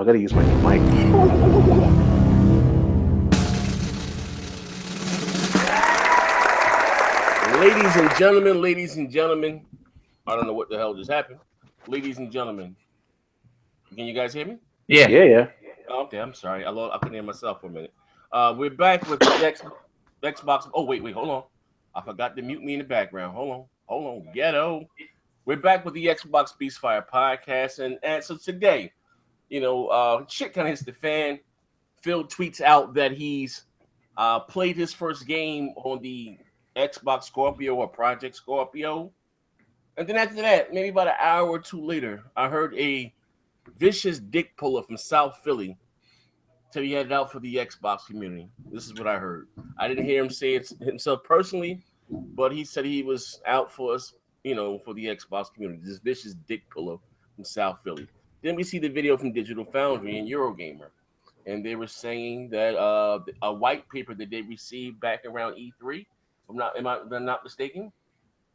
I gotta use my mic. Ladies and gentlemen, I don't know what the hell just happened. Ladies and gentlemen, can you guys hear me? Yeah. Oh, okay, I'm sorry. I couldn't hear myself for a minute. We're back with the Xbox. Oh, wait, hold on. I forgot to mute me in the background. Hold on. Ghetto. We're back with the Xbox Beastfire podcast, and so today, shit kind of hits the fan. Phil tweets out that he's played his first game on the Xbox Scorpio or Project Scorpio. And then after that, maybe about an hour or two later, I heard a vicious dick puller from South Philly tell he headed out for the Xbox community. This is what I heard. I didn't hear him say it himself personally, but he said he was out for us, for the Xbox community. This vicious dick puller from South Philly. Then we see the video from Digital Foundry and Eurogamer. And they were saying that a white paper that they received back around E3, am I not mistaken,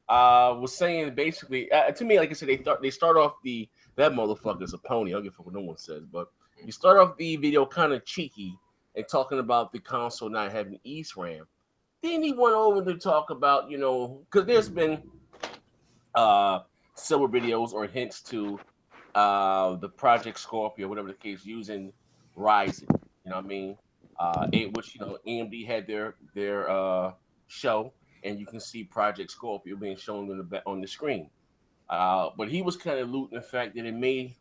was saying basically, to me, like I said, they start off that motherfucker's a pony. I don't give a fuck what no one says, but you start off the video kind of cheeky and talking about the console not having ESRAM. Then he went over to talk about, because there's been several videos or hints to the Project Scorpio, whatever the case, using Ryzen. You know what I mean? Which AMD had their show, and you can see Project Scorpio being shown on the screen. But he was kind of alluding the fact that it may,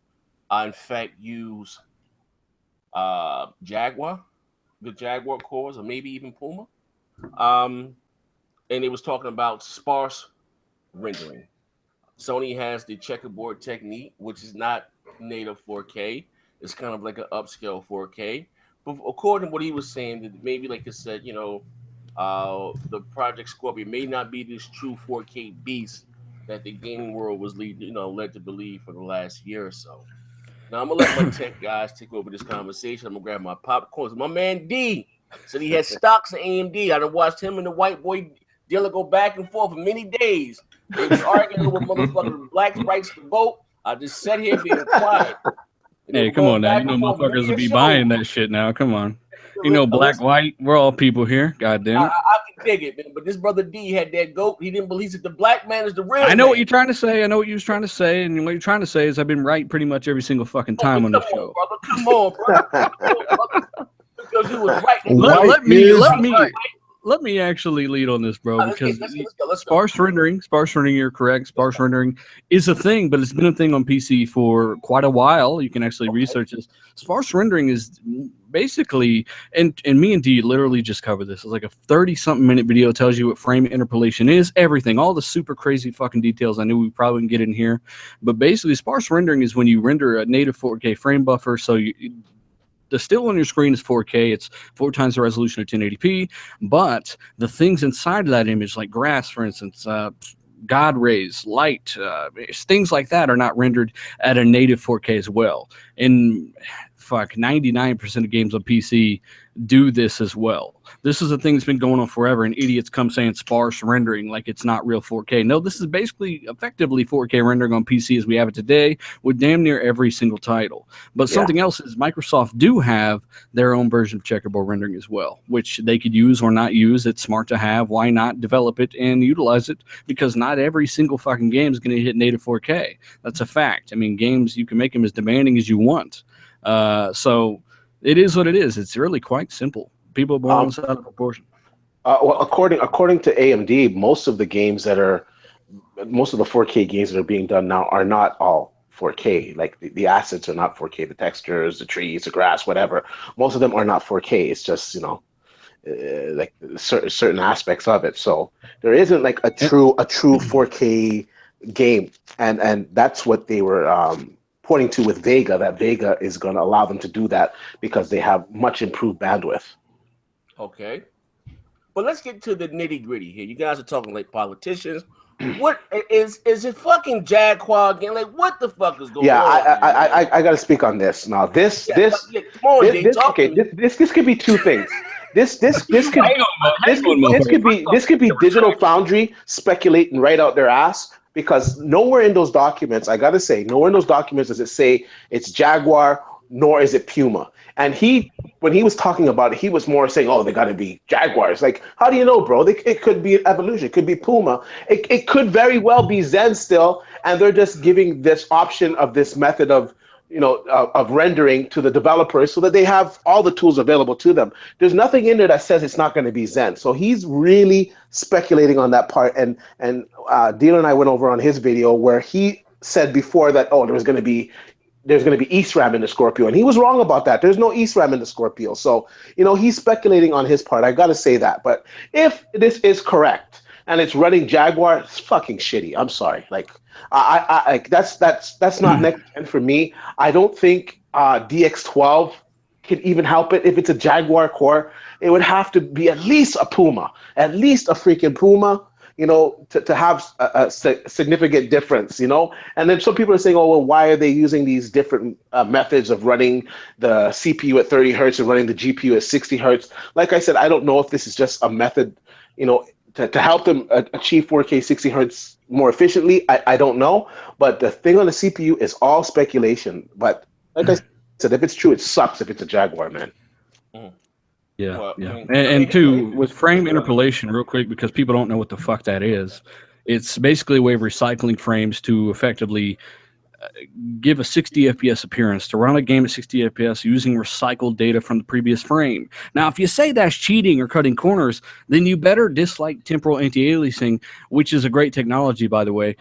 in fact, use Jaguar, the Jaguar cores, or maybe even Puma. And it was talking about sparse rendering. Sony has the checkerboard technique, which is not native 4K. It's kind of like an upscale 4K. But according to what he was saying, that maybe, like I said, the Project Scorpio may not be this true 4K beast that the gaming world was led to believe for the last year or so. Now I'm gonna let my tech guys take over this conversation. I'm gonna grab my popcorn. My man D said he had stocks in AMD. I done watched him and the white boy dealer go back and forth for many days. They was arguing over motherfucking black rights to vote. I just sat here being quiet. Hey, come on now. Motherfuckers will be buying that shit now. Come on. Black, white, we're all people here. God damn it. I can dig it, man. But this brother D had that goat. He didn't believe that the black man is the real I know man. what you're trying to say. I know what you was trying to say. And what you're trying to say is I've been right pretty much every single fucking time on this show. Come on, brother. Because you was right. Let me actually lead on this, bro, because sparse rendering, you're correct. Sparse rendering is a thing, but it's been a thing on PC for quite a while. You can actually research this. Sparse rendering is basically, and me and D literally just covered this. It's like a 30-something minute video. It tells you what frame interpolation is, everything, all the super crazy fucking details I knew we probably wouldn't get in here. But basically, sparse rendering is when you render a native 4K frame buffer, so the still on your screen is 4K. It's 4 times the resolution of 1080p. But the things inside of that image, like grass, for instance, God rays, light, things like that are not rendered at a native 4K as well. And 99% of games on PC do this as well. This is a thing that's been going on forever, and idiots come saying sparse rendering like it's not real 4K. No, this is basically effectively 4K rendering on PC as we have it today with damn near every single title. But something else is Microsoft do have their own version of checkerboard rendering as well, which they could use or not use. It's smart to have. Why not develop it and utilize it? Because not every single fucking game is going to hit native 4K. That's a fact. I mean, games, you can make them as demanding as you want. So it is what it is. It's really quite simple. People are blowing this out of proportion. Well, according to AMD, most of the 4K games that are being done now are not all 4K. Like the assets are not 4K. The textures, the trees, the grass, whatever. Most of them are not 4K. It's just like certain aspects of it. So there isn't like a true 4K game, and that's what they were pointing to with Vega. That Vega is going to allow them to do that because they have much improved bandwidth. Okay, but let's get to the nitty gritty here. You guys are talking like politicians. What is it? Fucking Jaguar again? Like, what the fuck is going on? Yeah, I got to speak on this now. This could be two things. This could be Digital Foundry speculating right out their ass, because nowhere in those documents, I gotta say, nowhere in those documents does it say it's Jaguar nor is it Puma. And when he was talking about it, he was more saying, "Oh, they got to be Jaguars." Like, how do you know, bro? It could be Evolution, it could be Puma, it could very well be Zen still, and they're just giving this option of this method of of rendering to the developers so that they have all the tools available to them. There's nothing in there that says it's not going to be Zen. So he's really speculating on that part. And Dealer and I went over on his video where he said before that, oh, there's going to be ESRAM in the Scorpio, and he was wrong about that. There's no ESRAM in the Scorpio. So he's speculating on his part. I got to say that. But if this is correct and it's running Jaguar, it's fucking shitty. I'm sorry. Like, I that's not next gen for me. I don't think DX12 can even help it. If it's a Jaguar core, it would have to be at least a Puma, at least a freaking Puma, to have a significant difference, And then some people are saying, oh, well, why are they using these different methods of running the CPU at 30 hertz and running the GPU at 60 hertz? Like I said, I don't know if this is just a method, to help them achieve 4K 60 hertz more efficiently. I don't know. But the thing on the CPU is all speculation. But like I said, if it's true, it sucks if it's a Jaguar, man. Yeah, Well, yeah. And two, with frame interpolation, real quick, because people don't know what the fuck that is. It's basically a way of recycling frames to effectively give a 60 FPS appearance, to run a game at 60 FPS using recycled data from the previous frame. Now, if you say that's cheating or cutting corners, then you better dislike temporal anti-aliasing, which is a great technology, by the way,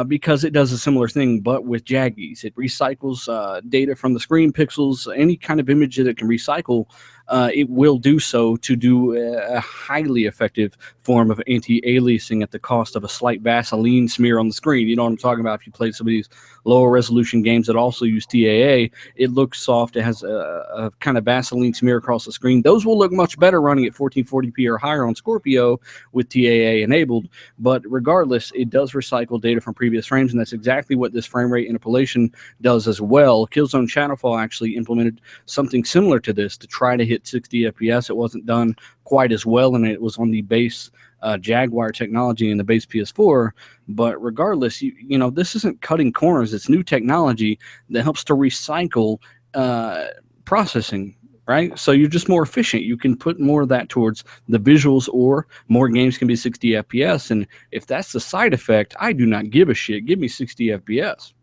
because it does a similar thing, but with Jaggies. It recycles data from the screen pixels, any kind of image that it can recycle. It will do so to do a highly effective form of anti-aliasing at the cost of a slight Vaseline smear on the screen. You know what I'm talking about? If you play some of these lower resolution games that also use TAA, it looks soft. It has a kind of Vaseline smear across the screen. Those will look much better running at 1440p or higher on Scorpio with TAA enabled. But regardless, it does recycle data from previous frames, and that's exactly what this frame rate interpolation does as well. Killzone Shadowfall actually implemented something similar to this to try to hit 60 FPS. It wasn't done quite as well, and it was on the base Jaguar technology in the base PS4. But regardless, this isn't cutting corners. It's new technology that helps to recycle processing, right? So you're just more efficient. You can put more of that towards the visuals, or more games can be 60 FPS. And if that's the side effect, I do not give a shit. Give me 60 FPS.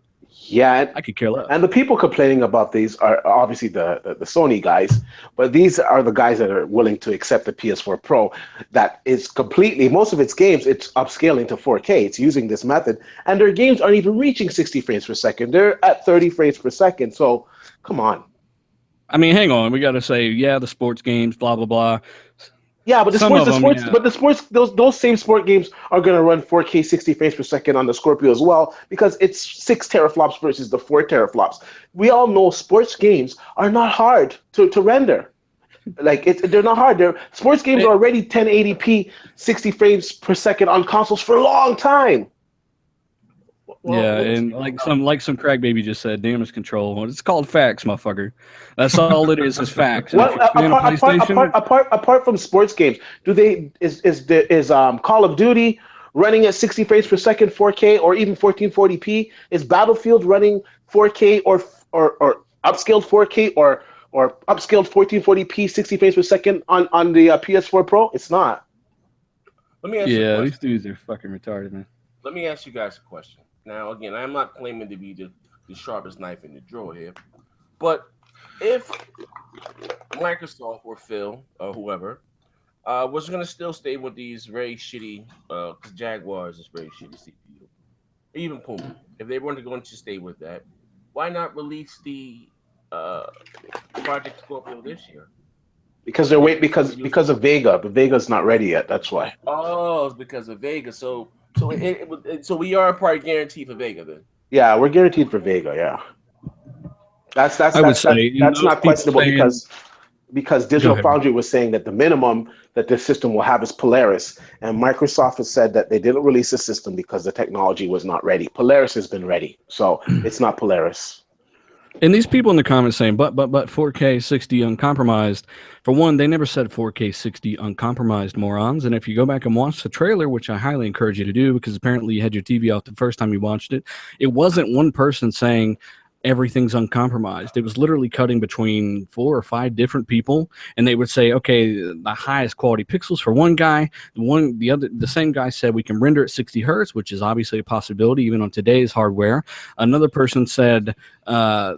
Yeah, I could care less. And the people complaining about these are obviously the Sony guys, but these are the guys that are willing to accept the PS4 Pro. That is completely, most of its games, it's upscaling to 4K. It's using this method, and their games aren't even reaching 60 frames per second. They're at 30 frames per second. So, come on. I mean, hang on. We got to say, yeah, the sports games, blah blah blah. Yeah, but the sports, those same sport games are going to run 4K 60 frames per second on the Scorpio as well, because it's 6 teraflops versus the 4 teraflops. We all know sports games are not hard to render. Like, they're not hard. Sports games are already 1080p 60 frames per second on consoles for a long time. Well, yeah, and like some crackbaby just said, damage control. Well, it's called facts, motherfucker. That's all it is facts. Apart from sports games, is Call of Duty running at 60 frames per second, 4K, or even 1440p? Is Battlefield running 4K or upscaled 4K or upscaled 1440p 60 frames per second on the PS4 Pro? It's not. Let me ask you a question. These dudes are fucking retarded, man. Let me ask you guys a question. Now, again, I'm not claiming to be the sharpest knife in the drawer here, but if Microsoft or Phil or whoever was going to still stay with these very shitty, because Jaguars is very shitty CPU, even Puma, if they weren't going to stay with that, why not release the Project Scorpio this year? Because they're because of Vega, but Vega's not ready yet. That's why. Oh, it's because of Vega. So we are probably guaranteed for Vega then. Yeah, we're guaranteed for Vega. Yeah, that's not questionable, because Digital Foundry was saying that the minimum that this system will have is Polaris, and Microsoft has said that they didn't release the system because the technology was not ready. Polaris has been ready, so it's not Polaris. And these people in the comments saying, but 4K 60 uncompromised. For one, they never said 4K 60 uncompromised, morons. And if you go back and watch the trailer, which I highly encourage you to do, because apparently you had your TV off the first time you watched it, it wasn't one person saying, everything's uncompromised. It was literally cutting between 4 or 5 different people, and they would say, okay, the highest quality pixels for one guy. The same guy said we can render at 60 hertz, which is obviously a possibility even on today's hardware. Another person said, a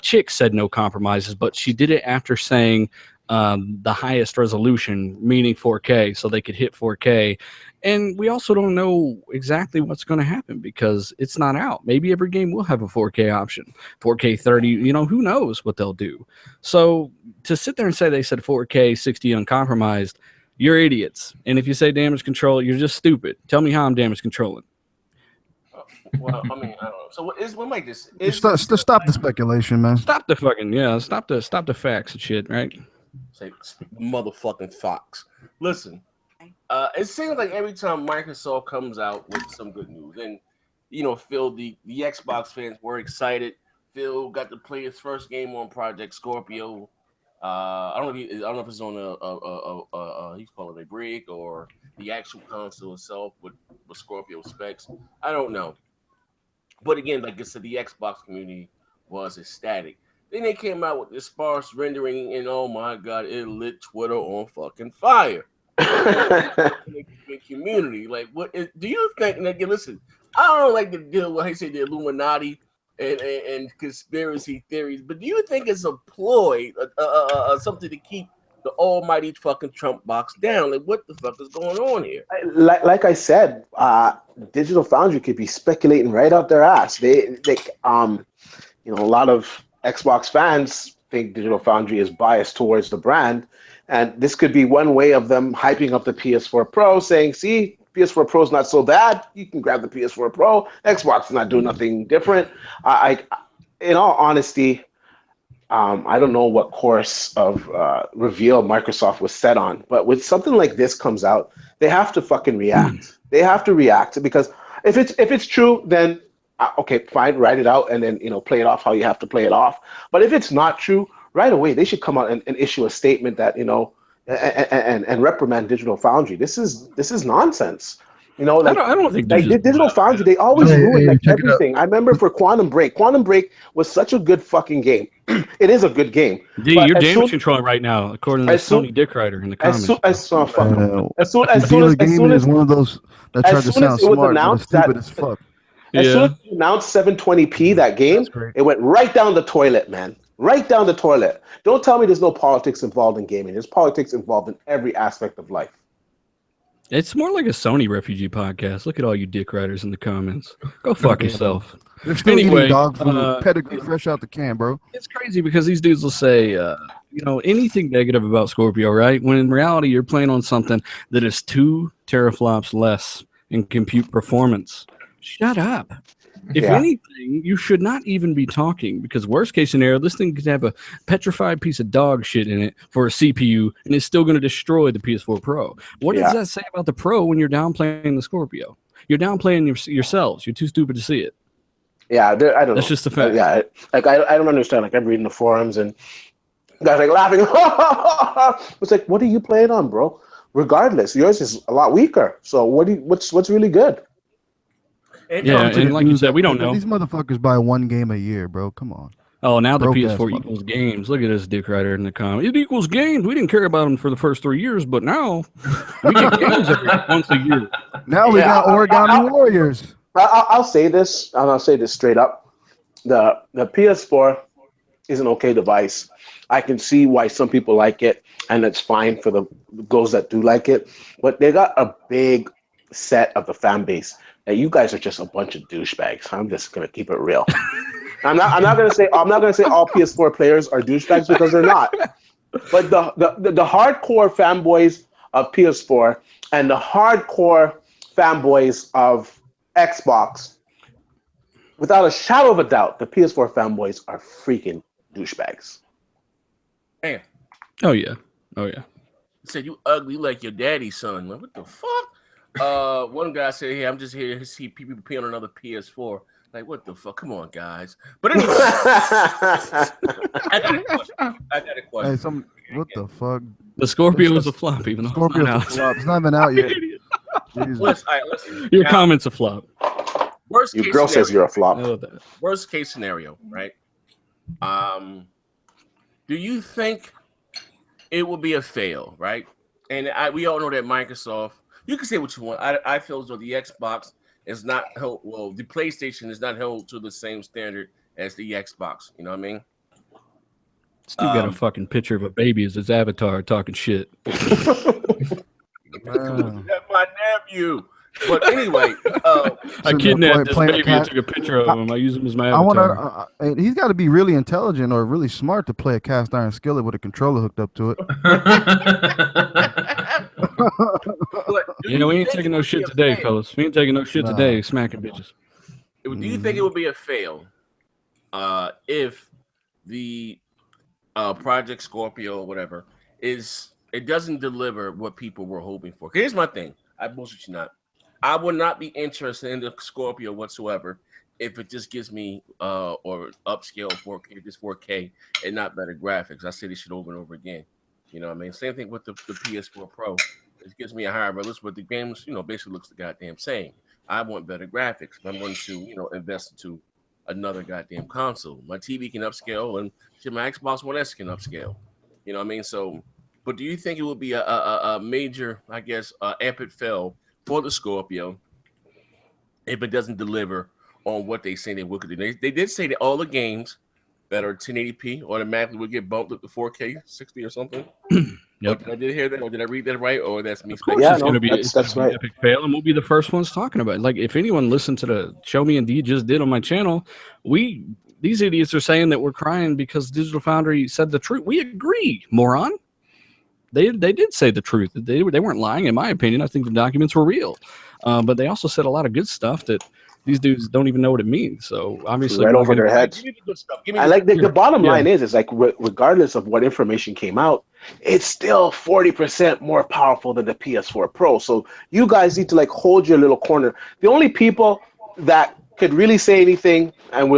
chick said no compromises, but she did it after saying the highest resolution, meaning 4K, so they could hit 4K. And we also don't know exactly what's going to happen because it's not out. Maybe every game will have a 4K option, 4K 30, who knows what they'll do. So to sit there and say they said 4K 60 uncompromised, you're idiots. And if you say damage control, you're just stupid. Tell me how I'm damage controlling. Well, I mean, I don't know. So what might this? Stop the speculation, man. Stop the fucking stop the facts and shit, right? Say motherfucking fox. Listen. It seems like every time Microsoft comes out with some good news, and Phil, the Xbox fans were excited. Phil got to play his first game on Project Scorpio. I don't know if it's on he's calling it a brick or the actual console itself with Scorpio specs. I don't know. But again, like I said, the Xbox community was ecstatic. Then they came out with this sparse rendering, and oh my god, it lit Twitter on fucking fire. The community, like, do you think? And again, listen, I don't like to deal with, the Illuminati and conspiracy theories, but do you think it's a ploy, something to keep the almighty fucking Trump box down? Like, what the fuck is going on here? Like I said, Digital Foundry could be speculating right out their ass. They a lot of Xbox fans think Digital Foundry is biased towards the brand. And this could be one way of them hyping up the PS4 Pro, saying, see, PS4 Pro is not so bad. You can grab the PS4 Pro. Xbox is not doing nothing different. In all honesty, I don't know what course of reveal Microsoft was set on. But when something like this comes out, they have to fucking react. They have to react because if it's true, then, okay, fine, write it out and then, play it off how you have to play it off. But if it's not true, right away, they should come out and issue a statement that, and reprimand Digital Foundry. This is nonsense. I don't think Digital Foundry, they always ruin everything. I remember for Quantum Break. Quantum Break was such a good fucking game. It is a good game. D, you're damage controlling right now, according to Sony Dick Rider in the comments. As soon is one of those that tried to sound smart, but it's stupid as fuck. As soon as they announced 720p, that game, it went right down the toilet, man. Right down the toilet. Don't tell me there's no politics involved in gaming. There's politics involved in every aspect of life. It's more like a Sony refugee podcast. Look at all you dick riders in the comments. Go fuck yourself. They're still eating dog food, pedigree fresh out the can, bro. It's crazy because these dudes will say, anything negative about Scorpio, right? When in reality, you're playing on something that is 2 teraflops less in compute performance. Shut up. If anything, you should not even be talking because worst case scenario, this thing could have a petrified piece of dog shit in it for a CPU and it's still going to destroy the PS4 Pro. What does that say about the Pro when you're downplaying the Scorpio? You're downplaying yourselves. You're too stupid to see it. Yeah, I don't know. That's just the fact. I don't understand. Like, I'm reading the forums and guys like laughing. It's like, what are you playing on, bro? Regardless, yours is a lot weaker. So what's really good? And like you said, we don't know. These motherfuckers buy 1 game a year, bro. Come on. Oh, now the PS4 equals games. Look at this dick rider in the comment. It equals games. We didn't care about them for the first 3 years, but now we get games once a year. Now we got Origami Warriors. I'll say this, and I'll say this straight up. The PS4 is an okay device. I can see why some people like it, and it's fine for those that do like it. But they got a big set of the fan base. Now, you guys are just a bunch of douchebags. I'm just gonna keep it real. I'm not gonna say all PS4 players are douchebags because they're not. But the hardcore fanboys of PS4 and the hardcore fanboys of Xbox, without a shadow of a doubt, the PS4 fanboys are freaking douchebags. Man. Oh yeah. He said you ugly like your daddy's son. Like, what the fuck? One guy said, "Hey, I'm just here to see people pay on another PS4." Like, what the fuck? Come on, guys. But anyway, I got a question. Hey, what the fuck? The Scorpio is a flop, even though Scorpio's a flop. It's not even out yet. Listen. Your comment's a flop. Worst Your case girl scenario, says you're a flop. Worst case scenario, right? Do you think it will be a fail, right? And we all know that Microsoft, you can say what you want. I feel as though the Xbox is not held, well, the PlayStation is not held to the same standard as the Xbox. You know what I mean? Still got a fucking picture of a baby as his avatar talking shit. That's my nephew. But anyway, I kidnapped this baby and took a picture of him. I use him as my avatar. He's got to be really intelligent or really smart to play a cast iron skillet with a controller hooked up to it. We ain't taking no shit today, fellas. We ain't taking no shit today, smacking bitches. Do you think it would be a fail if the Project Scorpio or whatever it doesn't deliver what people were hoping for? Here's my thing. I bullshit you not. I would not be interested in the Scorpio whatsoever if it just gives me or upscale 4K, just 4K, and not better graphics. I say this shit over and over again. You know what I mean? Same thing with the PS4 Pro. It gives me a higher resolution, but the games, basically looks the goddamn same. I want better graphics. I'm going to, invest into another goddamn console. My TV can upscale, and my Xbox One S can upscale. You know what I mean? So, but do you think it would be a major, I guess, epic fail for the Scorpio if it doesn't deliver on what they say they will do? They did say that all the games that are 1080p automatically will get bumped up to 4K 60 or something. Yep. Did I hear that, or did I read that right, or that's me? Yeah, that's right. Epic fail, and we'll be the first ones talking about it. Like, if anyone listened to the Show Me and D just did on my channel, these idiots are saying that we're crying because Digital Foundry said the truth. We agree, moron. They did say the truth. They weren't lying, in my opinion. I think the documents were real, but they also said a lot of good stuff that these dudes don't even know what it means. So obviously, right over their heads. And like the bottom line is like regardless of what information came out, it's still 40% more powerful than the PS4 Pro. So you guys need to like hold your little corner. The only people that could really say anything and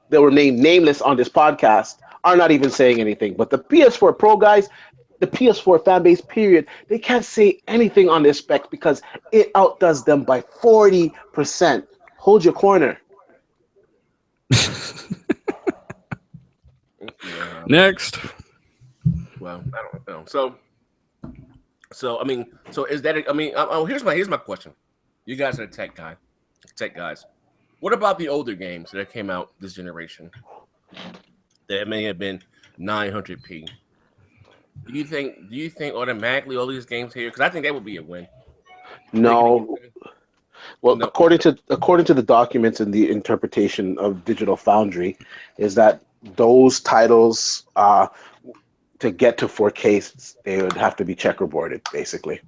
they were named nameless on this podcast are not even saying anything. But the PS4 Pro guys, the PS4 fan base, period, they can't say anything on this spec because it outdoes them by 40%. Hold your corner. Next. Well, I don't know. So I mean, so is that? Here's my question. You guys are tech guys. What about the older games that came out this generation that may have been 900p? Do you think automatically all these games here? Because I think that would be a win. No. Well, no. According to the documents and the interpretation of Digital Foundry, is that those titles to get to 4K, they would have to be checkerboarded, basically.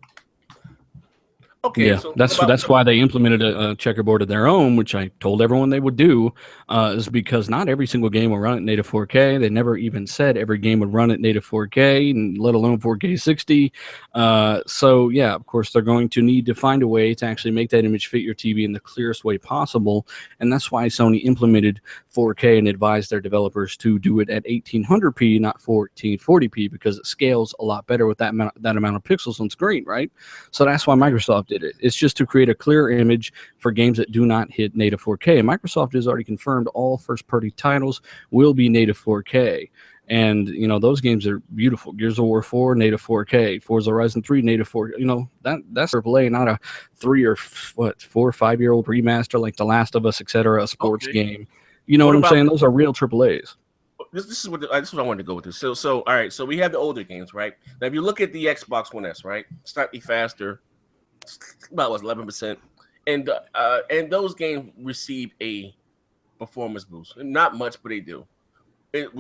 Okay, yeah, so that's why they implemented a checkerboard of their own, which I told everyone they would do, is because not every single game will run at native 4K. They never even said every game would run at native 4K, and let alone 4K 60. So yeah, of course, they're going to need to find a way to actually make that image fit your TV in the clearest way possible, and that's why Sony implemented 4K and advised their developers to do it at 1800p, not 1440p, because it scales a lot better with that amount of pixels on screen, right? So that's why Microsoft did it. It's just to create a clear image for games that do not hit native 4K. And Microsoft has already confirmed all first-party titles will be native 4K. And, those games are beautiful. Gears of War 4, native 4K. Forza Horizon 3, native 4K. That's AAA, not a 4 or 5 year old remaster like The Last of Us, etc., a sports game. You know what I'm saying? Those are real AAAs. This is what I wanted to go with this. So all right. So we have the older games, right? Now, if you look at the Xbox One S, right, slightly faster, about 11%, and those games receive a performance boost. Not much, but they do.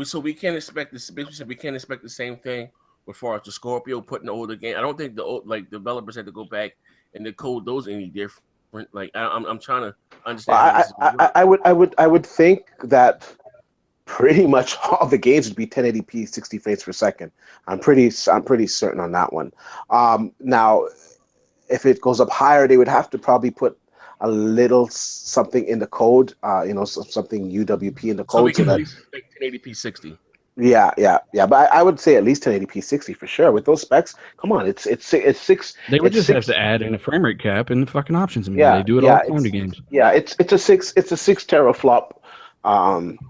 So we can't expect this. We can't expect the same thing as far as the Scorpio putting the older game. I don't think the developers had to go back and decode those any different. Like I'm trying to understand. I would think that pretty much all the games would be 1080p 60 frames per second. I'm pretty certain on that one. Now, if it goes up higher, they would have to probably put a little something in the code, something UWP in the code. So we can at least expect 1080p 60. Yeah. But I would say at least 1080p 60 for sure. With those specs, come on, it's 6. They would just have to add in a frame rate cap and the fucking options. They do it all the time to games. Yeah, it's a 6 teraflop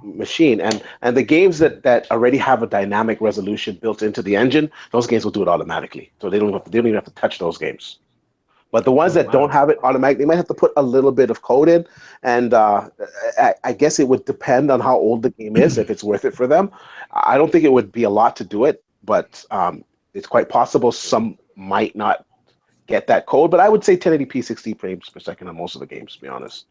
machine, and the games that already have a dynamic resolution built into the engine, those games will do it automatically. So they don't even have to touch those games. But the ones that don't have it automatic, they might have to put a little bit of code in, and I guess it would depend on how old the game is, if it's worth it for them. I don't think it would be a lot to do it, but it's quite possible some might not get that code. But I would say 1080p 60 frames per second on most of the games, to be honest.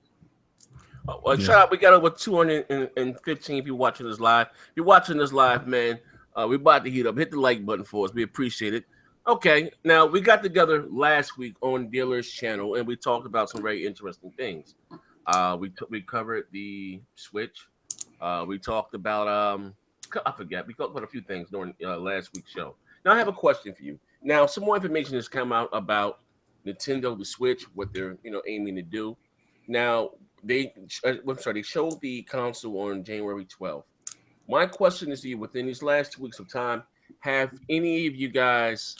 Well, shout out, we got over 215 if you're watching this live. If you're watching this live, man, we're about to heat up. Hit the like button for us. We appreciate it. Okay, now we got together last week on Dealer's channel, and we talked about some very interesting things. We covered the Switch. We talked about I forget. We talked about a few things during last week's show. Now I have a question for you. Now some more information has come out about Nintendo, the Switch, what they're aiming to do. Now they showed the console on January 12th. My question is to you: within these last 2 weeks of time, have any of you guys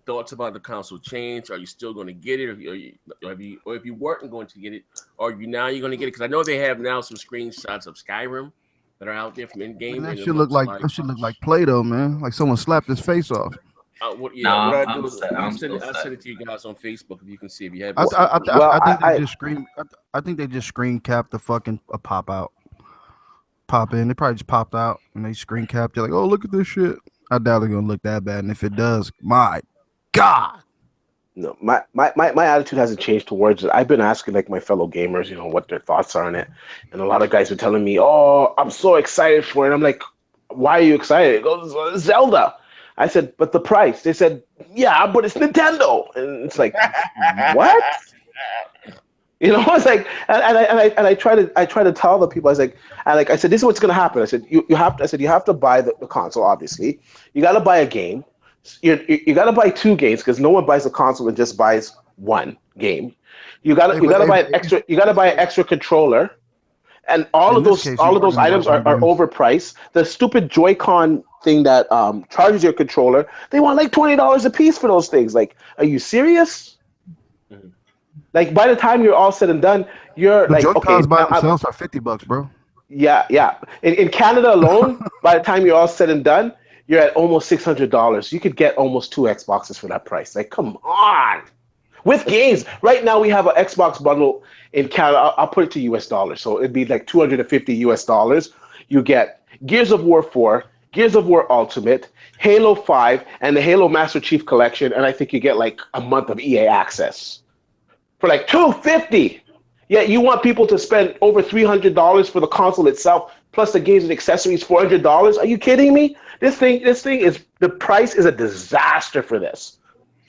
thoughts about the console changed? Are you still going to get it, or if you weren't going to get it, are you now you're going to get it? Because I know they have now some screenshots of Skyrim that are out there from in game. That should look like Play-Doh, man. Like someone slapped his face off. What I do is I send it to you guys on Facebook if you can see if you have. I think they just screen capped the fucking pop in. They probably just popped out and they screen capped it. Like, oh, look at this shit. I doubt it's gonna look that bad. And if it does, my God. No, my attitude hasn't changed towards it. I've been asking like my fellow gamers, what their thoughts are on it, and a lot of guys are telling me, "Oh, I'm so excited for it." I'm like, "Why are you excited?" It goes, "Zelda." I said, "But the price?" They said, "Yeah, but it's Nintendo," and it's like, what? It's like, and I try to tell the people, I said, this is what's gonna happen. I said, you have to buy the console. Obviously, you got to buy a game. You got to buy 2 games because no one buys a console and just buys 1 game. You got to buy an extra. You got to buy an extra controller, and all of those items are overpriced. The stupid Joy-Con thing that charges your controller, they want like $20 a piece for those things. Like, are you serious? Mm-hmm. Like, by the time you're all said and done, you're like, Joy-Cons by themselves are $50, bro. Yeah. In Canada alone, by the time you're all said and done, you're at almost $600. You could get almost 2 Xboxes for that price. Like, come on. With games, right now we have an Xbox bundle in Canada. I'll put it to US dollars. So it'd be like $250 US. You get Gears of War 4, Gears of War Ultimate, Halo 5, and the Halo Master Chief Collection. And I think you get like a month of EA access for like $250. Yet you want people to spend over $300 for the console itself, plus the games and accessories, $400. Are you kidding me? This thing is, the price is a disaster for this.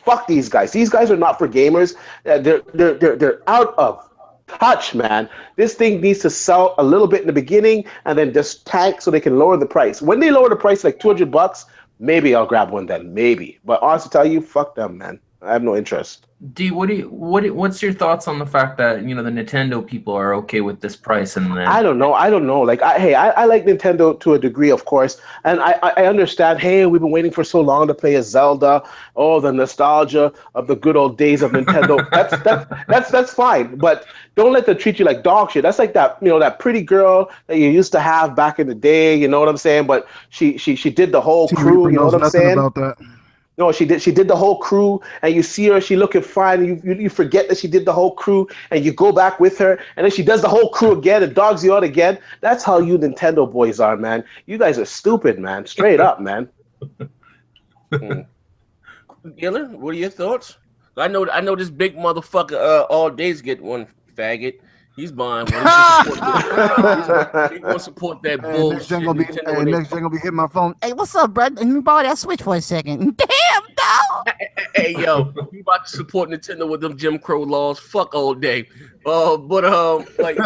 Fuck these guys. These guys are not for gamers. They're out of touch, man. This thing needs to sell a little bit in the beginning and then just tank so they can lower the price. When they lower the price like $200, maybe I'll grab one then, maybe. But honestly, tell you, fuck them, man. I have no interest. D, what's your thoughts on the fact that the Nintendo people are okay with this price? And then I don't know. Like, I like Nintendo to a degree, of course, and I understand. Hey, we've been waiting for so long to play a Zelda. Oh, the nostalgia of the good old days of Nintendo. That's fine, but don't let them treat you like dog shit. That's like that that pretty girl that you used to have back in the day. You know what I'm saying? But she did the whole crew. You know what I'm saying? About that. No, she did the whole crew, and you see her, she looking fine, and you forget that she did the whole crew, and you go back with her, and then she does the whole crew again and dogs you out again. That's how you Nintendo boys are, man. You guys are stupid, man. Straight up, man. Gillen, what are your thoughts? I know this big motherfucker all days get one faggot. He's buying one. He's gonna support that bullshit. Next gen gonna be hitting my phone. Hey, what's up, bro? Let me borrow that Switch for a second. Damn, dog. Hey, yo, you about to support Nintendo with them Jim Crow laws? Fuck all day. Like,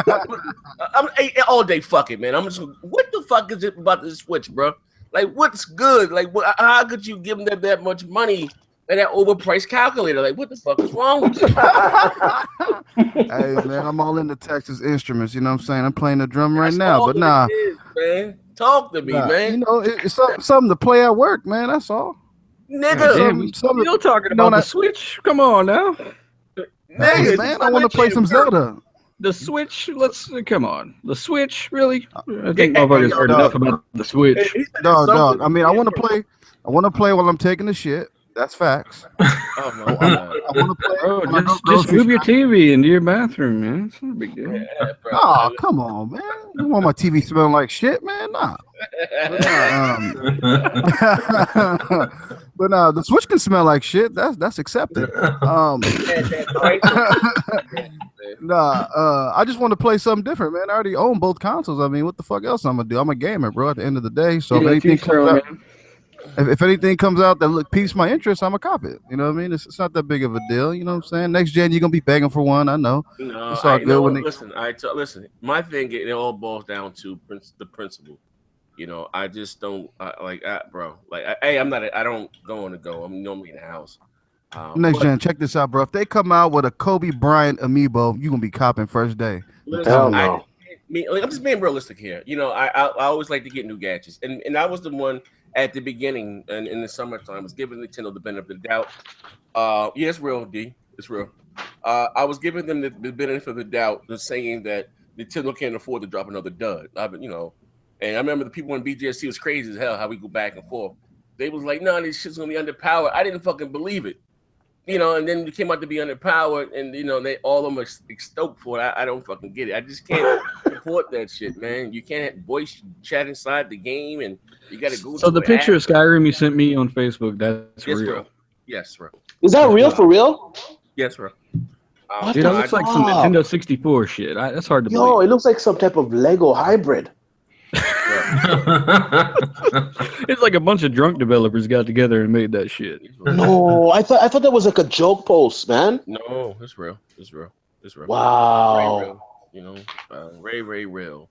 I'm all day. Fuck it, man. I'm just. What the fuck is it about this Switch, bro? Like, what's good? Like, how could you give them that much money? And that overpriced calculator, like, what the fuck is wrong with you? Hey, man, I'm all into Texas Instruments. You know what I'm saying? I'm playing the drum right now, but nah. Man. Talk to me, man. It's something to play at work, man. That's all. Nigga. You're talking about the Switch? Come on now. Nigga, man, I want to play some Zelda. The Switch. Let's come on. The Switch, really? I think motherfuckers heard enough about the Switch. Dog. I mean, I want to play. I want to play while I'm taking the shit. That's facts. Oh, no, I want to play. Bro, when I go just grocery move your shopping. TV into your bathroom, man. It's not a big deal. Yeah, bro. Oh, come on, man. You want my TV smelling like shit, man? Nah. But the Switch can smell like shit. That's accepted. I just want to play something different, man. I already own both consoles. I mean, what the fuck else I'm gonna do? I'm a gamer, bro. At the end of the day, so if anything comes out, if anything comes out that piques my interest, I'm a cop it. You know what I mean? It's not that big of a deal. You know what I'm saying? Next gen, you're gonna be begging for one. I know. No, it's all good. Listen. My thing, it all boils down to the principle. You know, I just don't bro. I don't go on the go. I'm normally in the house. Next gen, check this out, bro. If they come out with a Kobe Bryant amiibo, you gonna be copping first day. Hell no. I'm just being realistic here. You know, I always like to get new gadgets, and I was the one at the beginning and in the summertime was giving Nintendo the benefit of the doubt. Yeah, it's real, D. It's real. I was giving them the benefit of the doubt, the saying that Nintendo can't afford to drop another dud. And I remember the people in BGSC was crazy as hell how we go back and forth. They was like, no, this shit's gonna be underpowered. I didn't fucking believe it. You know, and then it came out to be underpowered, and they all of them are stoked for it. I don't fucking get it. I just can't support that shit, man. You can't have voice chat inside the game, and you got to go. So the picture of Skyrim you sent me on Facebook, that's real. Bro. Yes, bro. Is that real for real? Yes, bro. Dude, that looks like some Nintendo 64 shit. That's hard to believe. Yo, it looks like some type of Lego hybrid. It's like a bunch of drunk developers got together and made that shit. No, I thought that was like a joke post, man. No, it's real. It's real. It's real. Wow. Real. You know, Ray real.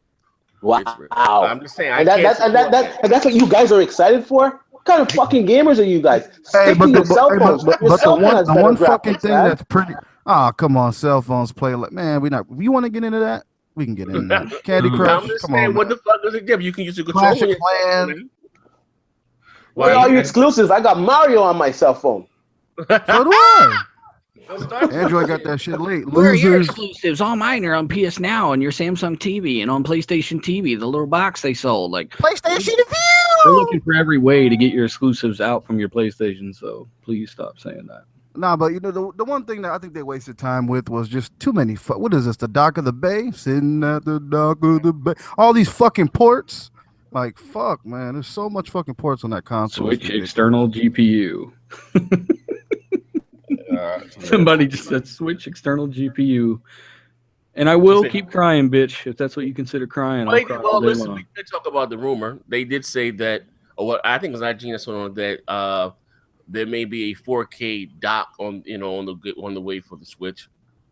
Wow. Real. I'm just saying. And that's what you guys are excited for? What kind of fucking gamers are you guys? Hey, but the one fucking graphics, thing man. that's pretty. Oh, come on, cell phones play like man. You want to get into that? We can get into that. Candy Crush. I'm just Come saying, on. what the fuck does it give? You can use a control. Clash of when Clans. What are you exclusives? I got Mario on my cell phone. So do I. Android got that shit late. Where are your Losers. exclusives? All mine are on PS Now and your Samsung TV and on PlayStation TV, the little box they sold. Like PlayStation They're looking for every way to get your exclusives out from your PlayStation, so please stop saying that. Nah, but you know the one thing that I think they wasted time with was just too many. What is this? The dock of the bay, sitting at the dock of the bay. All these fucking ports. Like fuck, man. There's so much fucking ports on that console. Switch external GPU. Somebody just said switch external GPU. And I will keep crying, bitch. If that's what you consider crying, I'll cry all day listen, long. we did talk about the rumor. They did say that, or what I think it was IGN that there may be a 4K dock on the way for the Switch.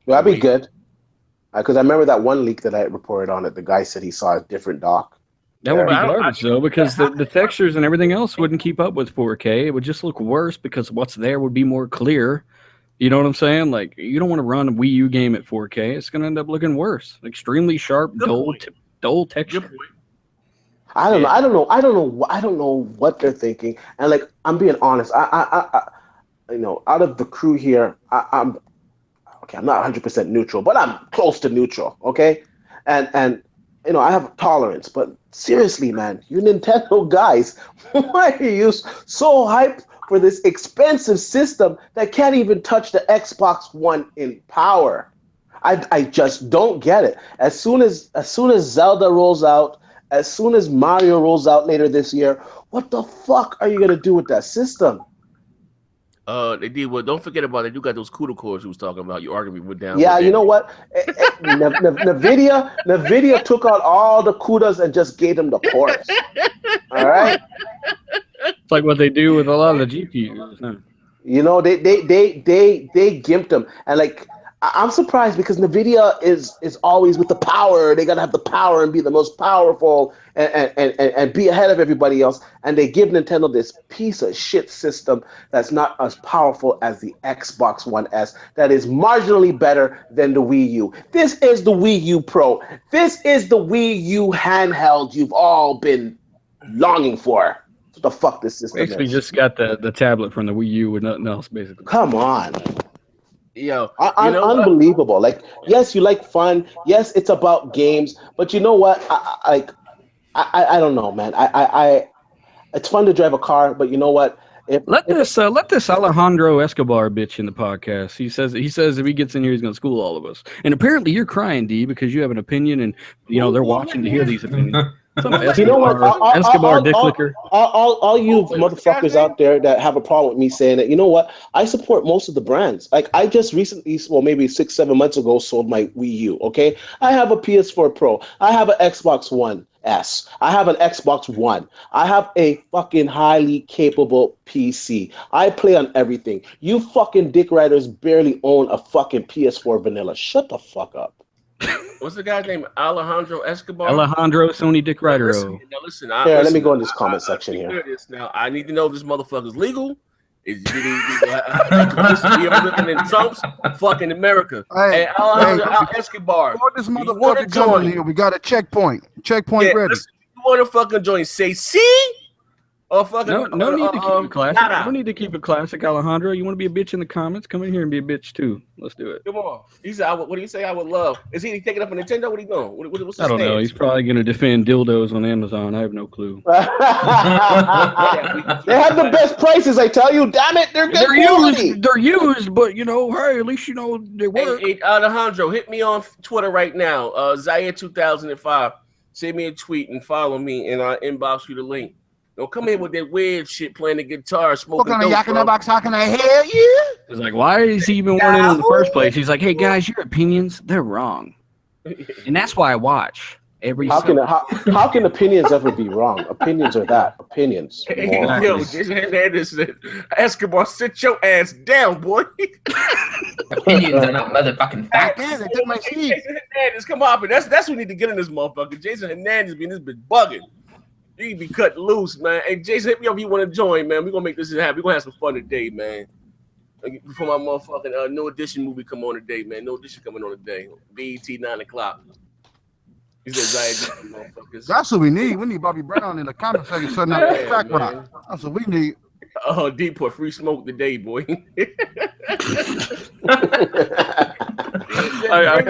That'd be good. Because I remember that one leak that I reported on it. The guy said he saw a different dock. That would be garbage, though, because the textures and everything else wouldn't keep up with 4K. It would just look worse because what's there would be more clear. You know what I'm saying? Like, you don't want to run a Wii U game at 4K. It's going to end up looking worse. Extremely sharp, dull texture. I don't know what they're thinking. And like, I'm being honest. I out of the crew here, I'm not 100% neutral, but I'm close to neutral. Okay, and I have tolerance. But seriously, man, you Nintendo guys, why are you so hyped for this expensive system that can't even touch the Xbox One in power? I just don't get it. As soon as Zelda rolls out, as soon as Mario rolls out later this year, what the fuck are you gonna do with that system? They did. Well, don't forget about it. You got those CUDA cores you was talking about. You arguing with down. Yeah, you know what? Nvidia took out all the CUDAs and just gave them the cores. All right. It's like what they do with a lot of the GPUs. Huh? You know, they gimped them, and like I'm surprised because Nvidia is always with the power. They gotta have the power and be the most powerful and be ahead of everybody else. And they give Nintendo this piece of shit system that's not as powerful as the Xbox One S. That is marginally better than the Wii U. This is the Wii U Pro. This is the Wii U handheld you've all been longing for. What the fuck this system basically is. Just got the tablet from the Wii U with nothing else, basically. Come on. Yo, you know unbelievable. Like, yes, you like fun. Yes, it's about games. But you know what? I don't know, man. It's fun to drive a car, but you know what? Let this Alejandro Escobar bitch in the podcast. He says if he gets in here, he's going to school all of us. And apparently, you're crying, D, because you have an opinion, and they're watching to hear these opinions. You know what? Escobar dick licker. All you motherfuckers out there that have a problem with me saying that, you know what? I support most of the brands. Like, I just recently, well, maybe 6-7 months ago, sold my Wii U. Okay, I have a PS4 Pro. I have an Xbox One S. I have an Xbox One. I have a fucking highly capable PC. I play on everything. You fucking dick riders barely own a fucking PS4 vanilla. Shut the fuck up. What's the guy's name? Alejandro Escobar? Alejandro Sony Dick Rider. Listen, let me go in this comment section here. Now, I need to know if this motherfucker's legal. You ever looking in Trump's fucking America? Hey, Alejandro Escobar. Before this motherfucker coming here, we got a checkpoint. Checkpoint ready. Listen, you want to fucking join? Say C? Or fucking no need to keep it classic. No need to keep it classic, Alejandro. You want to be a bitch in the comments? Come in here and be a bitch too. Let's do it. Come on. He said, what do you say? I would love. Is he taking up a Nintendo? What are you doing? What's I don't know. He's probably going to defend dildos on Amazon. I have no clue. They have the best prices, I tell you. Damn it, they're good quality. They're used, but hey, at least they work. Hey, Alejandro, hit me on Twitter right now. Zaire2005. Send me a tweet and follow me, and I'll inbox you the link. Don't come in with that weird shit, playing the guitar, smoking dope. How can I hear you? It's like, why is he even wanting in the first place? He's like, hey guys, your opinions, they're wrong, and that's why I watch every. How can opinions ever be wrong? Opinions are that opinions. Yo, Jason Hernandez said, Escobar, sit your ass down, boy. Opinions are not motherfucking facts. Man, they took my seat. Jason Hernandez, come on, but that's what we need to get in this motherfucker. Jason Hernandez being this bitch bugging. You be cut loose, man. Hey, Jason, hit me up if you want to join, man. We're going to make this happen. We're going to have some fun today, man. Before my motherfucking No Edition movie come on today, man. No Edition coming on today. BET 9 o'clock. He said, motherfuckers. That's what we need. We need Bobby Brown in the comment section shutting out the track rock. That's what we need. Deep for free smoke today, boy. I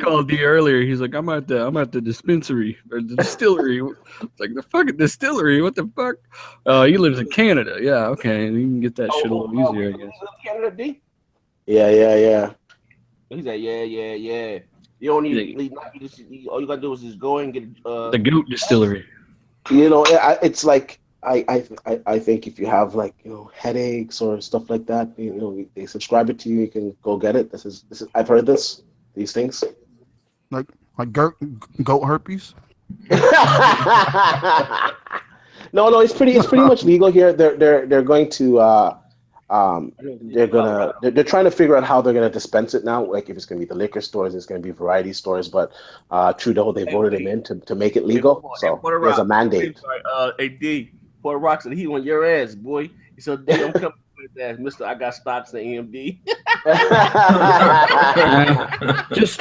called D earlier. He's like, I'm at the dispensary or the distillery. It's like the fucking distillery. What the fuck? He lives in Canada. Yeah, okay. You can get that shit a little easier, I guess. Canada, D? Yeah. He's like, yeah. You don't need all you gotta do is just go and get the Goat Distillery. You know, it's like I think if you have headaches or stuff like that, they subscribe it to you. You can go get it. This is I've heard these things. Like goat herpes. No, it's pretty much legal here. They're going to they're trying to figure out how they're going to dispense it now. Like if it's going to be the liquor stores, it's going to be variety stores. But Trudeau, they voted him in to make it legal. So there's a mandate. AD. Pour rocks and heat on your ass, boy. He said, "Damn, I'm coming with that, Mister. I got stocks in AMD." just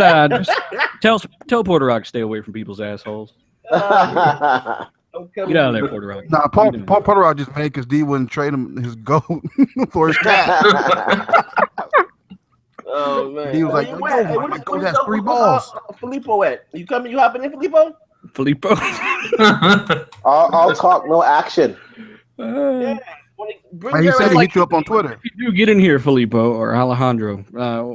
tell Porter Rock to stay away from people's assholes. Get out of there, Porter Rock. Nah, Porter Rock just made because D wouldn't trade him his goat for his cat. Oh man, he was like, "My goat has 3 balls." Filippo at? You coming? You hopping in, Filippo? Filippo. I'll talk, no action. Yeah. He said he hit you up on Twitter. If you do get in here, Filippo or Alejandro,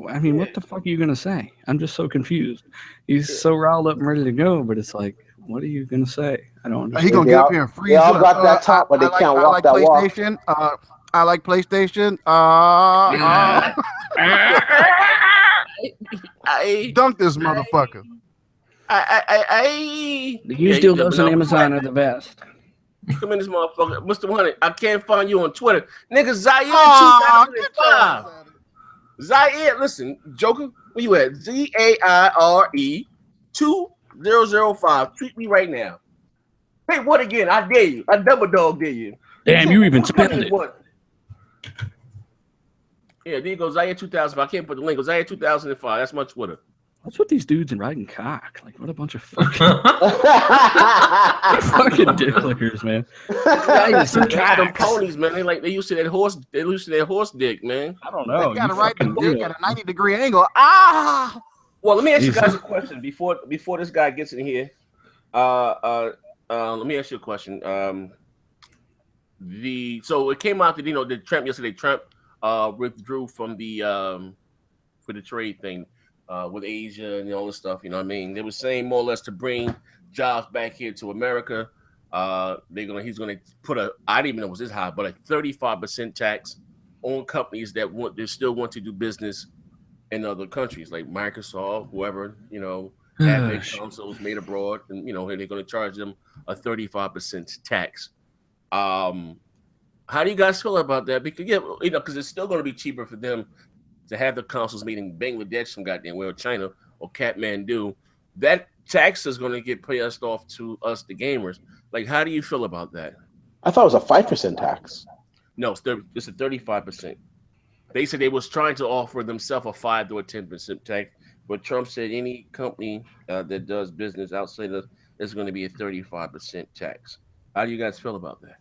I mean, what the fuck are you going to say? I'm just so confused. He's so riled up and ready to go, but it's like, what are you going to say? I don't understand. He going to get up here and freeze up. They all got that top, but they can't walk that walk. I like PlayStation. I dunk this motherfucker. The used dildos on Amazon are the best. Come in this motherfucker. Mr. 100, I can't find you on Twitter. Nigga, Zaire 2005. Zaire, listen, Joker, where you at? ZAIRE 2005. Tweet me right now. Hey, what again? I dare you. I double dog dare you. Damn, you even spelled it. Yeah, there you go. Zaire 2005. I can't put the link. Zaire 2005. That's my Twitter. What's with these dudes and riding cock? Like, what a bunch of fucking dicklers, man. Them ponies, man. They used to that horse. They used to their horse dick, man. I don't know. Got to ride the dick at a 90-degree angle. Ah. Well, let me ask you guys a question before this guy gets in here. Let me ask you a question. So it came out that the Trump withdrew from the for the trade thing with Asia and all this stuff. You know what I mean? They were saying more or less to bring jobs back here to America. He's gonna put I didn't even know it was this high, but a 35% tax on companies that still want to do business in other countries like Microsoft, whoever have their consoles made abroad, and they're going to charge them a 35% tax. How do you guys feel about that? Because it's still going to be cheaper for them to have the consoles made in Bangladesh, some goddamn well, China or Kathmandu. That tax is going to get passed off to us, the gamers. Like, how do you feel about that? I thought it was a 5% tax. No, it's a 35%. They said they was trying to offer themselves a 5 to a 10% tax, but Trump said any company that does business outside of is going to be a 35% tax. How do you guys feel about that?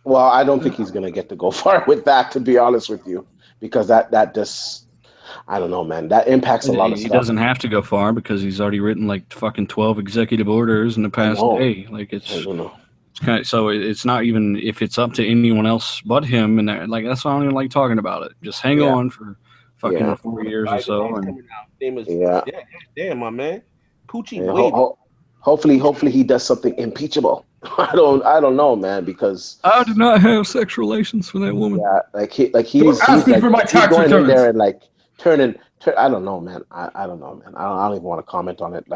Well, I don't think he's going to get to go far with that, to be honest with you, because that just, I don't know, man. That impacts a lot of stuff. He doesn't have to go far because he's already written like fucking 12 executive orders in the past day. Like I don't know. So it's not even if it's up to anyone else but him, and that's why I don't even like talking about it. Just hang on for fucking 4 years or so. Damn, my man, Poochie. Hopefully he does something impeachable. I don't know, man, because I did not have sex relations with that woman. Yeah, he's for my tax going returns. in there and turning. I don't know, man. I don't know, man. I don't even want to comment on it.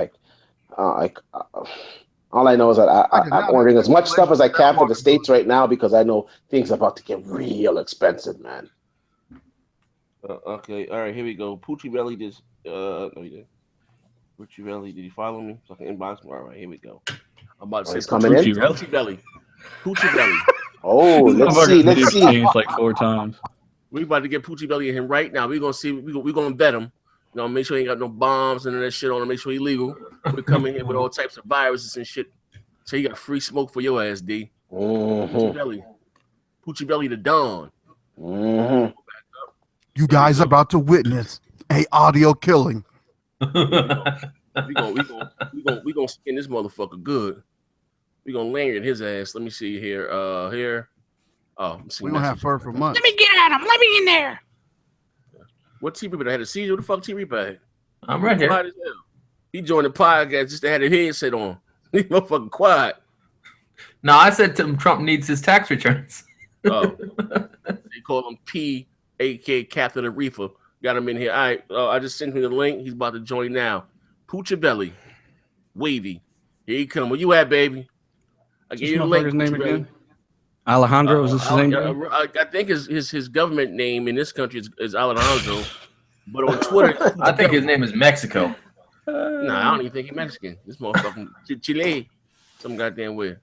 All I know is that I'm ordering as much stuff as I can for the States right now because I know things are about to get real expensive, man. Okay, all right, here we go. Poochie Belly just no, he didn't. Poochie Belly, did he follow me? So I can inbox him. All right, here we go. I'm about to say Poochie Belly. Poochie Belly. Oh, let's see. Changed like 4 times. We about to get Poochie Belly in him right now. We're gonna see. We're gonna vet him. Make sure he ain't got no bombs and that shit on him. Make sure he legal. We're coming here with all types of viruses and shit. So you got free smoke for your ass, D. Mm-hmm. Poochie Belly the Don. Mm-hmm. You guys are about to witness a audio killing. We gonna skin this motherfucker good. We gonna lanyard his ass. Let me see here. Here. Oh, we gonna have fur for months. Let me get at him. Let me in there. What T-Reaper? I had a seizure. What the fuck T-Reaper? I'm right here. He joined the podcast just to have a headset on. He motherfucking quiet. No, I said Trump needs his tax returns. Oh, they call him P, aka Captain Aretha. Got him in here. All right, I just sent him the link. He's about to join now. Poochie Belly, Wavy. Here he come. Where you at, baby? I gave you the link. Name again? Alejandro, is this his name? I think his government name in this country is Alejandro, but on Twitter, I think his name is Mexico. Nah, I don't even think he's Mexican. This motherfucking Chile, some goddamn way.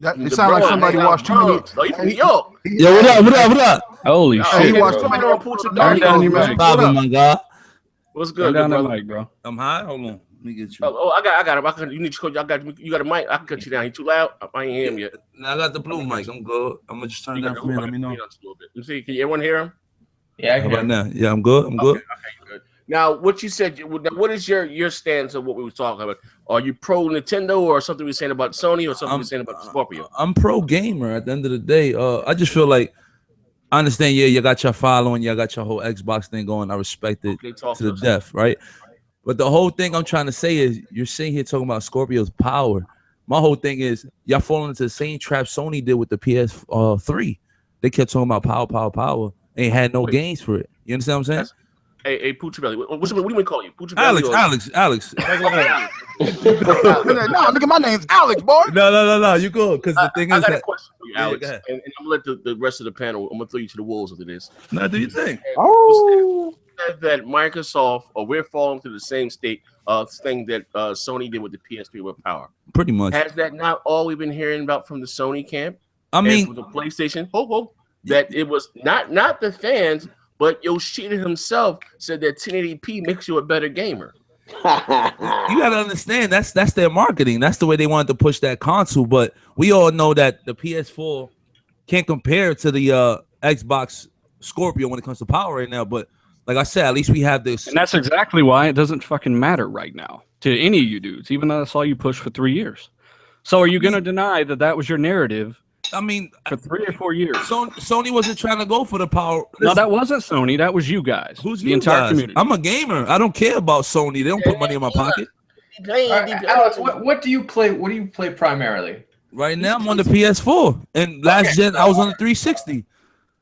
It sounds like somebody watched too many. Oh, you from New York? Yo, what up? Holy shit! He watched too many. Turn down your mic. Problem, my guy. What's good, Turn down brother? that mic, bro. I'm high. Hold on. Let me get you. Oh, I got him. You need to coach. You got a mic. I can cut you down. He too loud. I ain't hear him yet. Now I got the blue mic. I'm good. I'm gonna just turn it down for me. Let me know. You see? Can everyone hear him? Yeah, I How can. about now? Yeah, I'm good. I'm good. Okay, good. Now, what you said. What is your stance on what we were talking about? Are you pro Nintendo or something we were saying about Sony or something we were saying about Scorpio? I'm pro gamer. At the end of the day, I just feel like I understand. Yeah, you got your following. You got your whole Xbox thing going. I respect it to the death, right? But the whole thing I'm trying to say is you're sitting here talking about Scorpio's power. My whole thing is y'all falling into the same trap Sony did with the PS3. They kept talking about power. Ain't had no games for it. You understand what I'm saying? Hey, Poochie Belly. What do we call you? Poochie Belly Alex. No, nigga, my name's Alex, boy. No. You go. Because the thing is I got that a question for you, Alex. And I'm gonna let the rest of the panel. I'm gonna throw you to the wolves after this. No, do you think? That Microsoft or we're falling to the same thing that Sony did with the PS3 with power. Pretty much. Has that not all we've been hearing about from the Sony camp? I mean, with the PlayStation. That it was not the fans, but Yoshida himself said that 1080p makes you a better gamer. You gotta understand that's their marketing. That's the way they wanted to push that console. But we all know that the PS4 can't compare to the Xbox Scorpio when it comes to power right now. But like I said, at least we have this. And that's exactly why it doesn't fucking matter right now to any of you dudes, even though that's all you pushed for 3 years. So are you going to deny that that was your narrative? I mean, for 3 or 4 years. Sony wasn't trying to go for the power. No, that wasn't Sony. That was you guys. Who's the you entire guys? community? I'm a gamer. I don't care about Sony. They don't put money in my pocket. Alex, what do you play? What do you play primarily? Right now, I'm on the PS4, and last gen I was on the 360.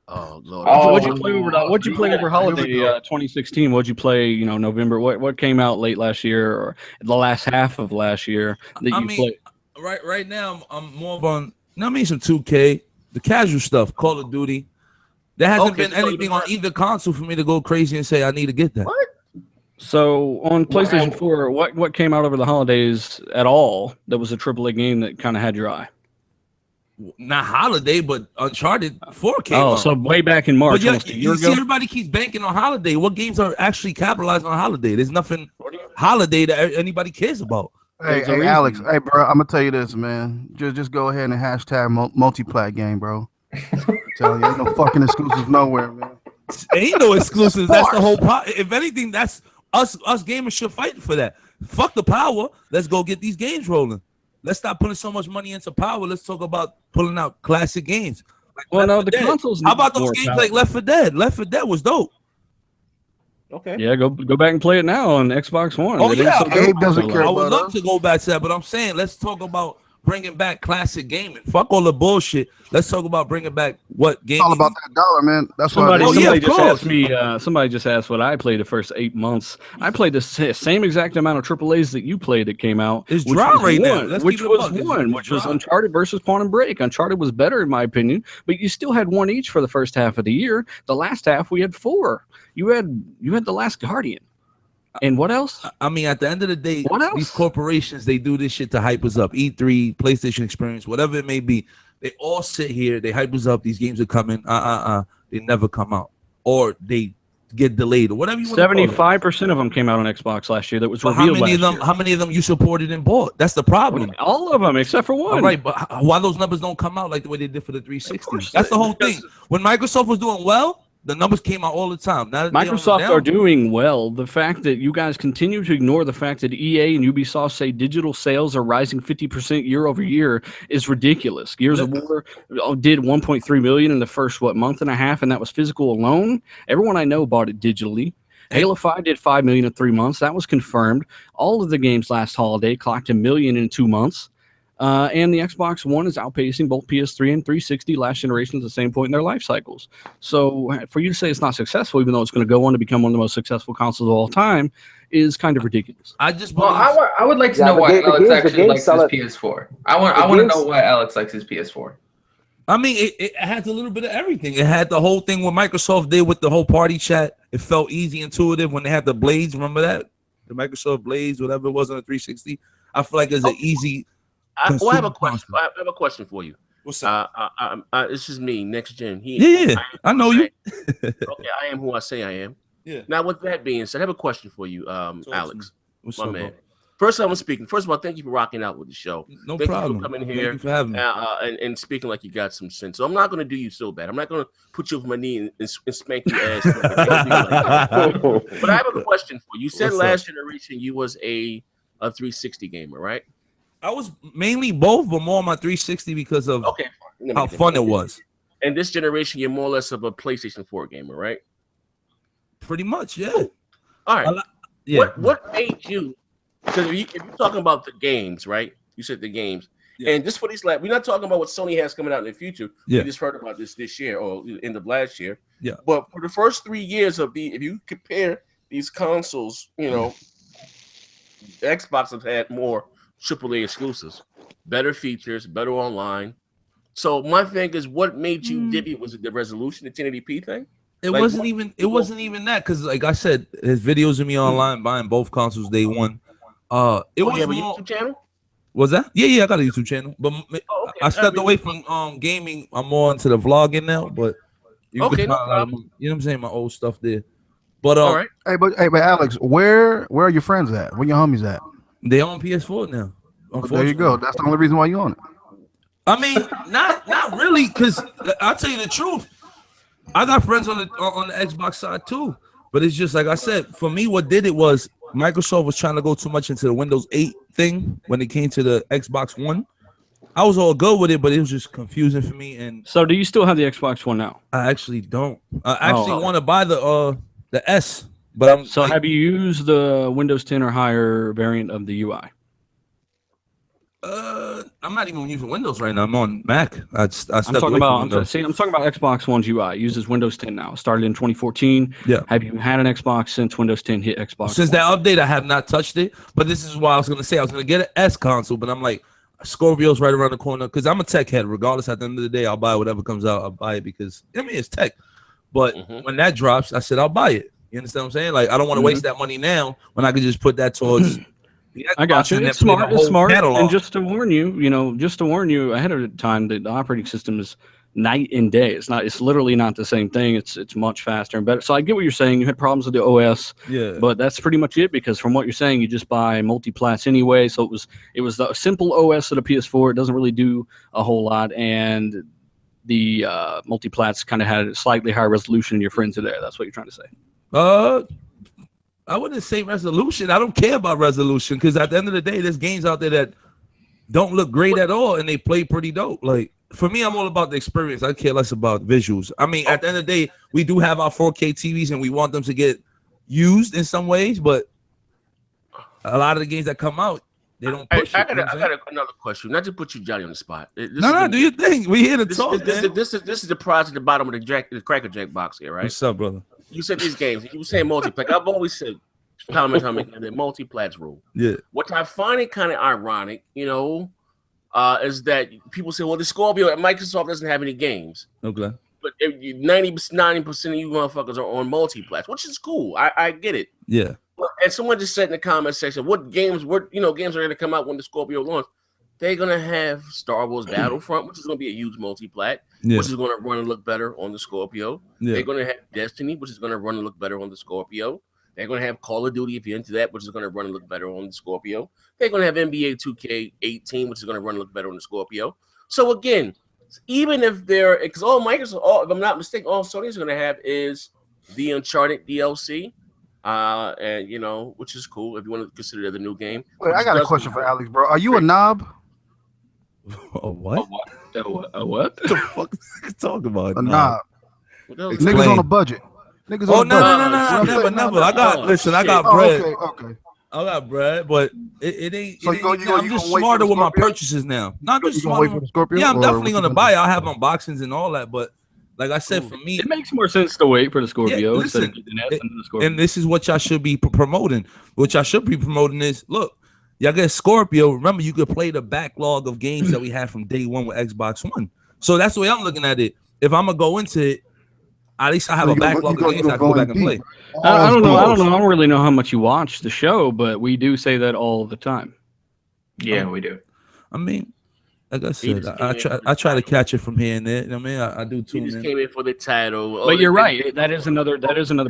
Oh Lord! What'd you play over? What'd you play over holiday 2016? What'd you play? You know, November. What came out late last year or the last half of last year that you played? Right now, I'm more on. I mean, some 2K, the casual stuff, Call of Duty. There hasn't been anything on either console for me to go crazy and say I need to get that. What? So on PlayStation 4, what came out over the holidays at all that was a AAA game that kind of had your eye? Not holiday, but Uncharted 4 came out. So way back in March, almost a year ago. See, everybody keeps banking on holiday. What games are actually capitalizing on holiday? There's nothing holiday that anybody cares about. Hey, Alex. Hey, bro. I'm gonna tell you this, man. Just go ahead and hashtag multiplat game, bro. I'm telling you, ain't no fucking exclusives nowhere, man. Ain't no exclusives. That's the whole problem. If anything, that's us gamers should fight for that. Fuck the power. Let's go get these games rolling. Let's stop putting so much money into power. Let's talk about pulling out classic games. Like well, no, the consoles. How about those games like Left 4 Dead? Left 4 Dead was dope. Okay. Yeah, go back and play it now on Xbox One. Oh yeah, Gabe doesn't care. I would love to go back to that, but I'm saying let's talk about bringing back classic gaming. Fuck all the bullshit. Let's talk about bringing back what game. It's all about that dollar, man. That's somebody why. Just asked me. Somebody just asked what I played the first 8 months. I played the same exact amount of AAAs that you played that came out. It's dry right now. Which was Uncharted versus Quantum Break. Uncharted was better in my opinion, but you still had one each for the first half of the year. The last half we had 4. You had The Last Guardian. And what else? I mean, at the end of the day, these corporations, they do this shit to hype us up. E3, PlayStation Experience, whatever it may be. They all sit here, they hype us up. These games are coming. They never come out. Or they get delayed or whatever you want. 75% of them came out on Xbox last year. That was revealed How many of them you supported and bought? That's the problem. All of them, except for one. All right, but why those numbers don't come out like the way they did for the 360? That's the whole thing. When Microsoft was doing well, the numbers came out all the time. Now Microsoft are doing well. The fact that you guys continue to ignore the fact that EA and Ubisoft say digital sales are rising 50% year over year is ridiculous. Gears of War did 1.3 million in the first month and a half, and that was physical alone. Everyone I know bought it digitally. Halo 5 did 5 million in 3 months. That was confirmed. All of the games last holiday clocked 1 million in 2 months. And the Xbox One is outpacing both PS3 and 360 last generation at the same point in their life cycles. So for you to say it's not successful, even though it's going to go on to become one of the most successful consoles of all time, is kind of ridiculous. I would like to know why Alex actually likes his PS4. I want to know why Alex likes his PS4. I mean, it has a little bit of everything. It had the whole thing what Microsoft did with the whole party chat. It felt easy, intuitive when they had the blades. Remember that? The Microsoft blades, whatever it was on the 360. I feel like it's an easy... I have a question. I have a question for you. What's up? This is me, next gen. I know you. Okay, I am who I say I am. Yeah. Now, with that being said, I have a question for you, Alex. What's my up, man. bro? First, I'm speaking. First of all, thank you for rocking out with the show. No thank problem. You for coming Thank here you for having me. and speaking like you got some sense. So I'm not going to do you so bad. I'm not going to put you over my knee and spank your ass. But I have a question for you. You said last generation you was a 360 gamer, right? I was mainly both, but more on my 360 because of how fun it was. And this generation, you're more or less of a PlayStation 4 gamer, right? Pretty much, yeah. All right. Yeah. What made you? Because if you're talking about the games, right? You said the games, and just for these we're not talking about what Sony has coming out in the future. Yeah. We just heard about this year or end of last year. Yeah. But for the first 3 years of if you compare these consoles, Xbox have had more AAA exclusives, better features, better online. So my thing is, what made you dip it? Was it the resolution, the 1080p thing? It wasn't even that, because like I said, there's videos of me online buying both consoles day one. It was a YouTube channel. Was that? Yeah, I got a YouTube channel, but I stepped away from gaming. I'm more into the vlogging now, but you can find a lot of, you know what I'm saying, my old stuff there. But All right. Hey, but Alex, where are your friends at? Where your homies at? they on PS4 now. There you go. That's the only reason why you on it. I mean, not really, because I'll tell you the truth. I got friends on the Xbox side too, but it's just like I said. For me, what did it was Microsoft was trying to go too much into the Windows 8 thing when it came to the Xbox One. I was all good with it, but it was just confusing for me. And so, do you still have the Xbox One now? I actually don't. I actually want to buy the S, but I'm. So, have you used the Windows 10 or higher variant of the UI? I'm not even using Windows right now. I'm on Mac. I'm talking about Xbox One's UI. It uses Windows 10 now. It started in 2014. Yeah. Have you had an Xbox since Windows 10 hit Xbox? Since that update, I have not touched it. But this is why I was gonna say I was gonna get an S console, but I'm like, Scorpio's right around the corner because I'm a tech head. Regardless, at the end of the day, I'll buy whatever comes out. I'll buy it because I mean it's tech. But when that drops, I said I'll buy it. You understand what I'm saying? Like I don't want to waste that money now when I could just put that towards. I got you. It's smart. It's smart. Catalog. And just to warn you, ahead of time, the operating system is night and day. It's not. It's literally not the same thing. It's much faster and better. So I get what you're saying. You had problems with the OS. Yeah. But that's pretty much it because from what you're saying, you just buy multiplats anyway. So it was the simple OS of the PS4. It doesn't really do a whole lot, and the multiplats kind of had a slightly higher resolution. And your friends are there. That's what you're trying to say. I wouldn't say resolution. I don't care about resolution because at the end of the day, there's games out there that don't look great at all and they play pretty dope. Like for me, I'm all about the experience. I care less about visuals. I mean, at the end of the day, we do have our 4K TVs and we want them to get used in some ways, but a lot of the games that come out, they don't push it. I got another question. Not to put you, Johnny, on the spot. Do you think we here to talk? This is the prize at the bottom of the Cracker Jack box here, right? What's up, brother? You said these games. You were saying multiplayer. I've always said the multiplats rule. Yeah. What I find it kind of ironic, is that people say, well, the Scorpio at Microsoft doesn't have any games. Okay. But 90% of you motherfuckers are on multiplats, which is cool. I get it. Yeah. And someone just said in the comment section, what games are going to come out when the Scorpio launch? They're going to have Star Wars Battlefront, which is going to be a huge multiplat, which is going to run and look better on the Scorpio. Yeah. They're going to have Destiny, which is going to run and look better on the Scorpio. They're going to have Call of Duty, if you're into that, which is going to run and look better on the Scorpio. They're going to have NBA 2K18, which is going to run and look better on the Scorpio. So again, even if because all Microsoft, if I'm not mistaken, all Sony's going to have is the Uncharted DLC. And which is cool if you want to consider it the new game. Wait, I got a question for Alex, bro. Are you a knob? A what? A what? The fuck is he talking about? A knob. Niggas on a budget. Niggas on a budget. Never. I got bread. Okay. I got bread, but it ain't. So I'm just smarter with my purchases now. Not just smarter. Wait for the Scorpio. Yeah, I'm definitely gonna buy it. I'll have unboxings and all that, but like I said, for me, it makes more sense to wait for the Scorpio instead of getting the Scorpio. And this is what y'all should be promoting. What y'all should be promoting is, look, y'all get Scorpio. Remember, you could play the backlog of games that we had from day one with Xbox One. So that's the way I'm looking at it. If I'm gonna go into it, at least I have a backlog of games I can go back and play. I don't know. I don't really know how much you watch the show, but we do say that all the time. Yeah, we do. I mean, like I said, I try to catch it from here and there. I mean, I do too. He just came in for the title. But you're right. That is another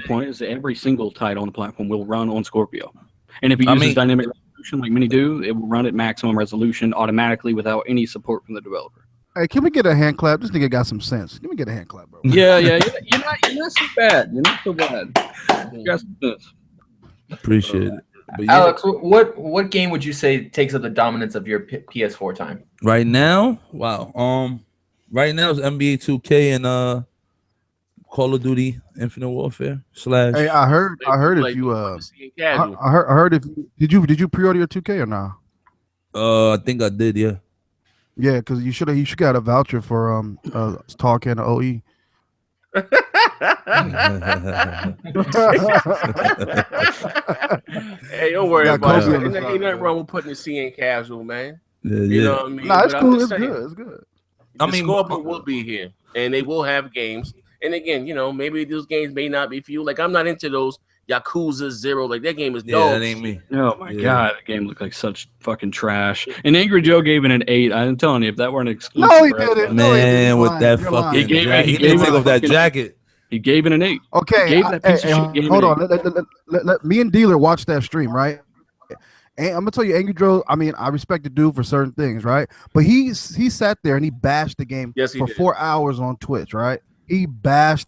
point. Is that every single title on the platform will run on Scorpio, and if it uses dynamic resolution like many do, it will run at maximum resolution automatically without any support from the developer. Hey, can we get a hand clap? This nigga got some sense. Can we get a hand clap, bro? Yeah. You're not so bad. You're not so bad. You got some sense. Appreciate it. But Alex, what game would you say takes up the dominance of your PS4 time? Right now? Wow. Right now it's NBA 2K and Call of Duty Infinite Warfare / Hey, I heard if you I heard if did you pre-order your 2K or not? I think I did, yeah. Yeah, because you should got a voucher for talk and OE. Hey, don't worry about it. Ain't nothing wrong with putting the C in casual, man. Yeah. You know what I mean? Nah, it's cool. It's good. It's good. I mean, Scorpio will be here, and they will have games. And again, maybe those games may not be for you. Like I'm not into those Yakuza 0. Like that game is dope. Yeah, that ain't me. Oh my god, that game looked like such fucking trash. And Angry Joe gave it an 8. I'm telling you, if that weren't exclusive, no, he didn't. Man, with that fucking he didn't take off that jacket. He gave it an 8. Okay, He gave that piece of shit game hold an on. Let me and Dealer watch that stream, right? And I'm gonna tell you, Angry Joe. I mean, I respect the dude for certain things, right? But he sat there and he bashed the game for 4 hours on Twitch, right? He bashed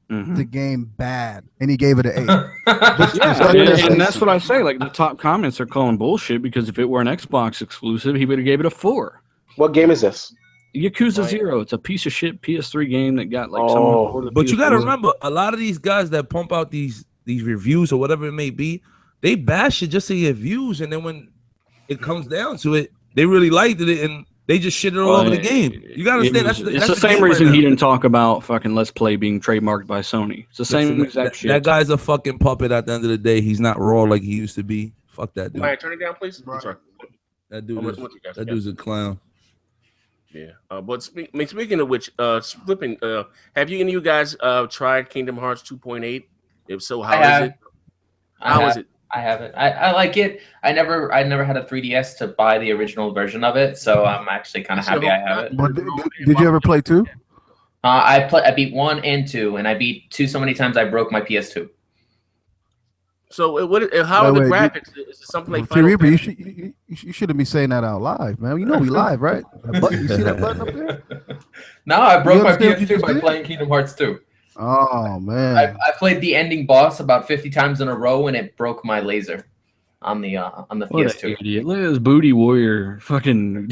the game bad, and he gave it an 8. And that's what I say. Like the top comments are calling bullshit because if it were an Xbox exclusive, he would have gave it a 4. What game is this? Yakuza 0. It's a piece of shit PS3 game that got like some. But you got to remember, a lot of these guys that pump out these reviews or whatever it may be, they bash it just to get views, and then when it comes down to it, they really liked it, and they just shit it all over the game. You got to understand. It's the same reason he didn't talk about fucking Let's Play being trademarked by Sony. It's the same exact shit. That guy's a fucking puppet. At the end of the day, he's not raw like he used to be. Fuck that dude. All right, turn it down, please. I'm sorry. That dude's a clown. Yeah, but speaking of which, flipping, have any of you guys tried Kingdom Hearts 2.8? If so, how is it? How is it? I haven't. I like it. I never had a 3DS to buy the original version of it, so I'm actually kind of happy I have it. But did you ever play 2? I beat 1 and 2, and I beat 2 so many times I broke my PS2. So how are the graphics? Is it something like Final Fantasy? You shouldn't be saying that out live, man. You know we live, right? You see that button up there? No, I broke my PS2 by playing Kingdom Hearts 2. Oh man! I played the ending boss about 50 times in a row, and it broke my laser on the PS2. Idiot. Look at this booty warrior, fucking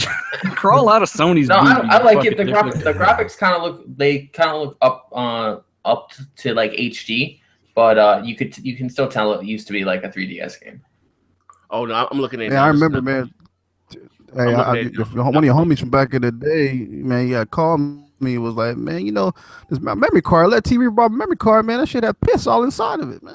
crawl out of Sony's. No, booty, I like it. The graphics kind of look up to like HD, but you can still tell it used to be like a 3DS game. Oh no, I'm looking at. Yeah, I remember, man. Hey, one of your homies from back in the day, man, yeah, called me, was like, man, you know, this my memory card, let TV brought memory card, man, that shit had piss all inside of it, man.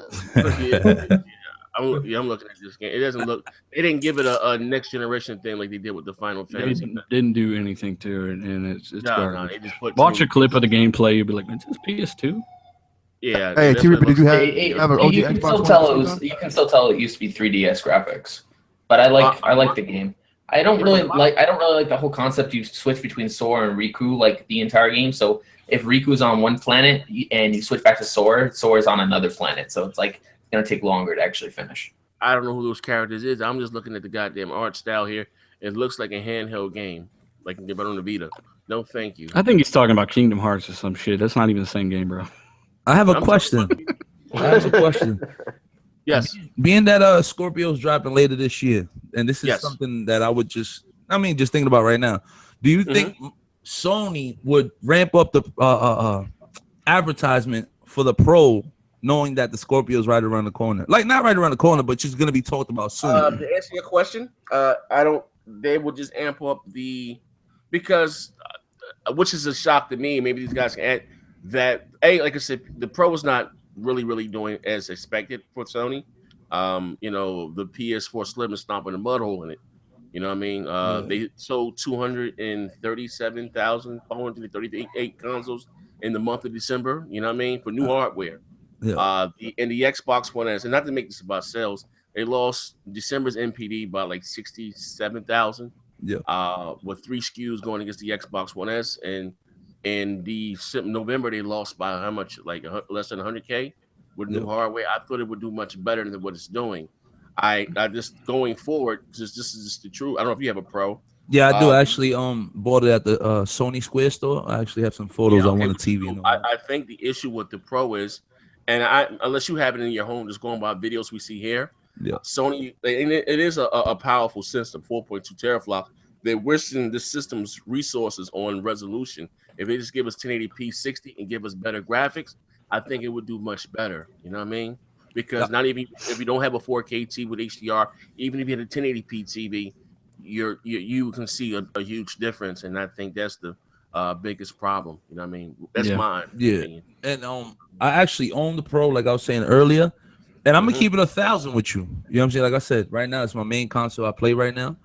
I'm looking at this game. It doesn't look. They didn't give it a next generation thing like they did with the Final Fantasy. Didn't do anything to it, and it's no, they just put watch a clip of the gameplay. You'll be like, is this PS2? Yeah. Hey, TV, did you have an OG you can Xbox? You can still tell it used to be 3DS graphics, but I like the game. I don't really like the whole concept you switch between Sora and Riku like the entire game. So if Riku's on one planet and you switch back to Sora's on another planet. So it's like it's gonna take longer to actually finish. I don't know who those characters is. I'm just looking at the goddamn art style here. It looks like a handheld game, like you can get on the Vita. No, thank you. I think he's talking about Kingdom Hearts or some shit. That's not even the same game, bro. I have a question. Yes. Being that Scorpio's dropping later this year, and this is something that I would just thinking about right now. Do you think Sony would ramp up the advertisement for the Pro, knowing that the Scorpio's right around the corner? Like not right around the corner, but she's gonna be talked about soon. To answer your question, they will just amp up because which is a shock to me. Maybe these guys can add that. Like I said, the Pro is not really doing as expected for Sony. You know, the PS4 Slim is stomping a mud hole in it. You know what I mean? They sold 237,438 consoles in the month of December. You know what I mean? For new hardware. Yeah. The Xbox One S, and not to make this about sales, they lost December's NPD by like 67,000. Yeah. With 3 SKUs going against the Xbox One S, and in November they lost by how much? Like less than 100K with new hardware. I thought it would do much better than what it's doing. I just going forward, because this is just the truth. I don't know if you have a Pro. Yeah, I do. I actually bought it at the Sony Square store. I actually have some photos on one of the TV. I think the issue with the Pro is, and unless you have it in your home, just going by videos we see here, Sony, and it is a powerful system, 4.2 teraflops. They're wasting the system's resources on resolution. If they just give us 1080p 60 and give us better graphics, I think it would do much better. You know what I mean? Because not even if you don't have a 4K TV with HDR, even if you had a 1080p TV, you can see a huge difference, and I think that's the biggest problem. You know what I mean? That's mine. Yeah, opinion. And I actually own the Pro, like I was saying earlier, and I'm gonna keep it 1,000 with you. You know what I'm saying? Like I said, right now it's my main console I play right now.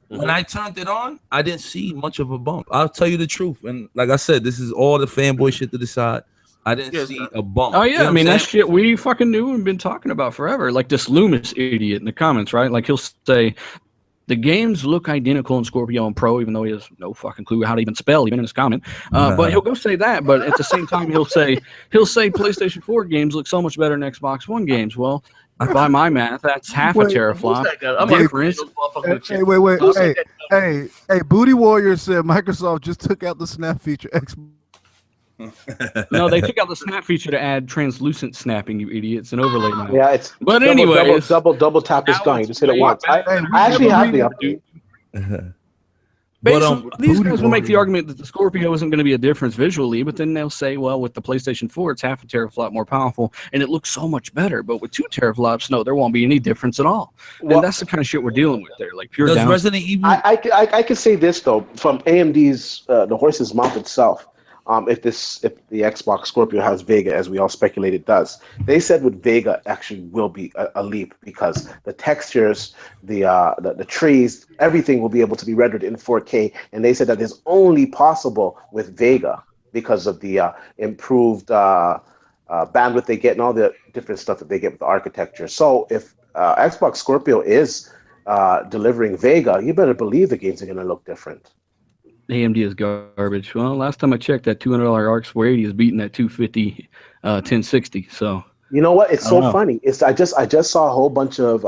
When I turned it on, I didn't see much of a bump. I'll tell you the truth, and like I said, this is all the fanboy shit to decide. I didn't see a bump. Oh yeah, you know I mean that shit we fucking knew and been talking about forever. Like this Loomis idiot in the comments, right? Like he'll say, The games look identical in Scorpio and Pro, even though he has no fucking clue how to even spell, even in his comment. But he'll go say that. But at the same time, he'll say PlayStation 4 games look so much better than Xbox One games. Well, by my math, that's half a teraflop difference. Hey, Booty Warrior said Microsoft just took out the snap feature. No, they took out the snap feature to add translucent snapping, you idiots, and overlay now. Yeah, it's but anyway, double tap is gone. You just hit it once. I actually have the update. These guys will make the argument that the Scorpio isn't going to be a difference visually, but then they'll say, well, with the PlayStation 4, it's half a teraflop more powerful, and it looks so much better. But with 2 teraflops, no, there won't be any difference at all. Well, and that's the kind of shit we're dealing with there, like pure down. Resident Evil? I can say this though, from AMD's the horse's mouth itself. If the Xbox Scorpio has Vega, as we all speculate it does, they said with Vega actually will be a leap because the textures, the trees, everything will be able to be rendered in 4K, and they said that is only possible with Vega because of the improved bandwidth they get and all the different stuff that they get with the architecture. So if Xbox Scorpio is delivering Vega, you better believe the games are going to look different. AMD is garbage. Well, last time I checked, that $200 RX 480 is beating that 250 1060. So you know what? It's so funny. I just saw a whole bunch of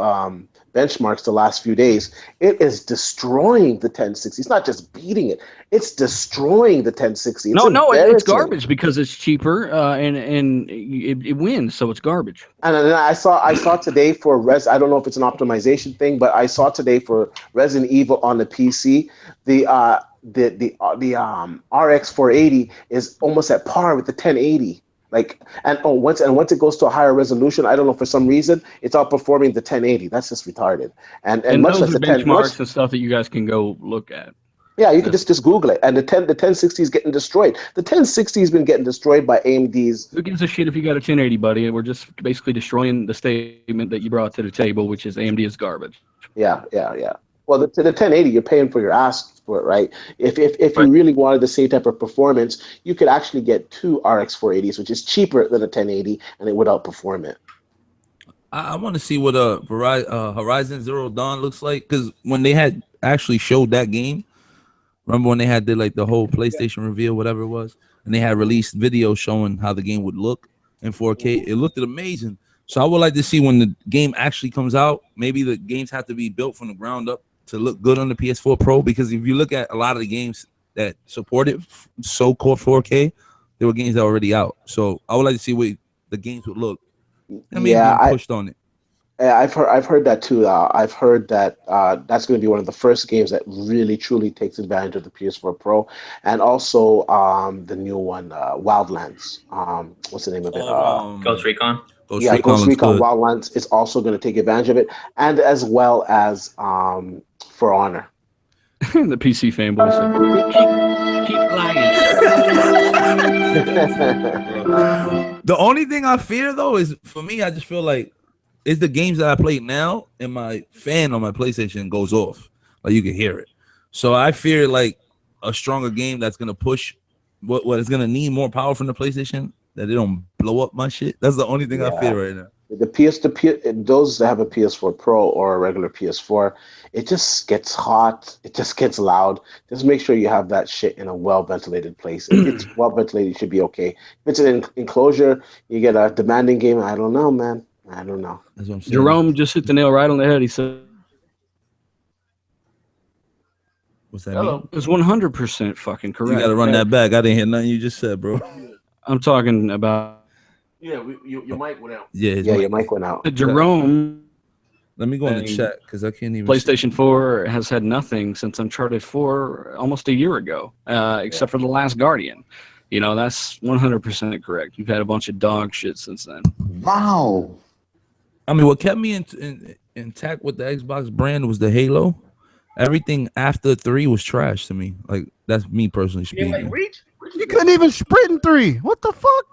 benchmarks the last few days. It is destroying the 1060. It's not just beating it; it's destroying the 1060. It's garbage because it's cheaper and it wins, so it's garbage. And then I saw today for I don't know if it's an optimization thing, but I saw today for Resident Evil on the PC, the RX 480 is almost at par with the 1080. Once it goes to a higher resolution, I don't know, for some reason it's outperforming the 1080. That's just retarded. And much those like are benchmarks and stuff that you guys can go look at. Yeah, you can just Google it. And the 1060 is getting destroyed. The 1060 has been getting destroyed by AMD's. Who gives a shit if you got a 1080, buddy? We're just basically destroying the statement that you brought to the table, which is AMD is garbage. Yeah. Well, the 1080, you're paying for your ass for it, right? If you really wanted the same type of performance, you could actually get 2 RX 480s, which is cheaper than a 1080, and it would outperform it. I want to see what Horizon Zero Dawn looks like, because when they had actually showed that game, remember when they had the whole PlayStation reveal, whatever it was, and they had released video showing how the game would look in 4K. It looked amazing. So I would like to see when the game actually comes out, maybe the games have to be built from the ground up to look good on the PS4 Pro, because if you look at a lot of the games that supported so-called 4K, there were games that were already out. So I would like to see what the games would look. I pushed on it. I've heard that too. I've heard that that's going to be one of the first games that really truly takes advantage of the PS4 Pro, and also the new one, Wildlands. What's the name of it? Ghost Recon. Ghost Recon Wildlands is also going to take advantage of it, and as well as For Honor. The PC fanboy said, keep lying. The only thing I fear, though, is for me, I just feel like it's the games that I play now, and my fan on my PlayStation goes off. Like, you can hear it. So I fear, like, a stronger game that's going to push what is going to need more power from the PlayStation, that they don't blow up my shit. That's the only thing I fear right now. Those that have a PS4 Pro or a regular PS4, it just gets hot. It just gets loud. Just make sure you have that shit in a well-ventilated place. If it's well-ventilated, it should be okay. If it's an enclosure, you get a demanding game. I don't know, man. I don't know. That's what I'm saying. Jerome just hit the nail right on the head. He said, what's that mean? It's 100% fucking correct. You got to run that back. I didn't hear nothing you just said, bro. I'm talking about. Yeah, your mic went out. Yeah, your mic went out. Jerome. Let me go in the chat because I can't even. PlayStation 4 has had nothing since Uncharted 4 almost a year ago, except for The Last Guardian. You know, that's 100% correct. You've had a bunch of dog shit since then. Wow. I mean, what kept me intact with the Xbox brand was the Halo. Everything after 3 was trash to me. Like, that's me personally speaking. You couldn't even sprint in 3. What the fuck?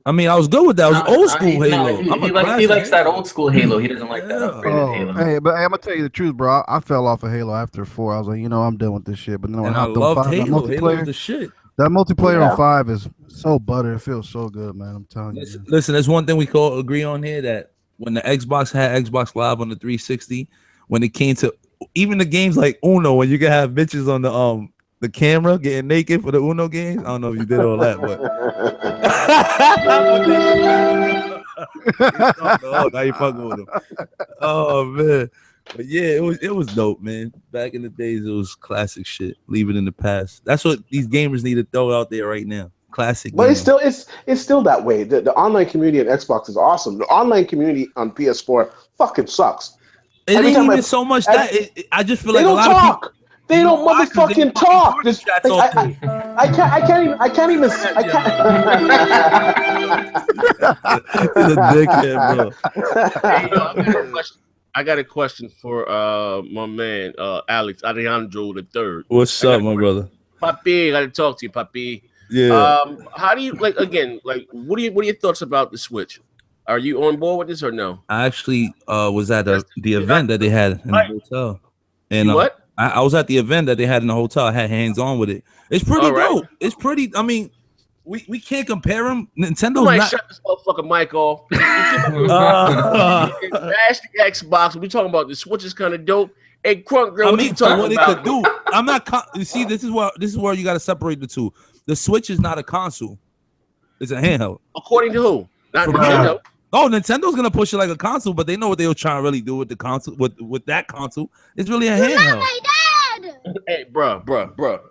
I mean, I was good with that. I was old school Halo. He likes that old school Halo. He doesn't like that upgraded Halo. Hey, but I'm gonna tell you the truth, bro. I fell off of Halo after 4. I was like, I'm done with this shit. But then when I loved 5, Halo. Halo the shit. That multiplayer on 5 is so butter. It feels so good, man. I'm telling you. Listen, there's one thing we can all agree on here, that when the Xbox had Xbox Live on the 360, when it came to even the games like Uno, when you can have bitches on the camera getting naked for the Uno games. I don't know if you did all that, but now you fucking with them. Oh man. But yeah, it was dope, man. Back in the days, it was classic shit. Leave it in the past. That's what these gamers need to throw out there right now. Classic. But it's still that way. The online community on Xbox is awesome. The online community on PS4 fucking sucks. It ain't even so much that I just feel like a lot of people. They don't motherfucking talk. Just, like, I can't even. He's a dickhead, bro. I got a question for my man Alex Alejandro III. What's up, my brother? Papi, I gotta talk to you, Papi. Yeah. How do you what are your thoughts about the Switch? Are you on board with this or no? I actually was at the event that they had in the hotel. And what? I was at the event that they had in the hotel. I had hands on with it. It's pretty dope. It's pretty. I mean, we can't compare them. Nintendo's not. Shut this motherfucking mic off. Bash the Xbox. We talking about the Switch is kind of dope. Hey, Crunk Girl, what you talking about? It could do. I'm not. You see, this is where you got to separate the two. The Switch is not a console. It's a handheld. According to who? Not Nintendo. Oh, Nintendo's gonna push it like a console, but they know what they were trying to really do with the console. With that console, it's really a handheld. My dad. Hey, bro.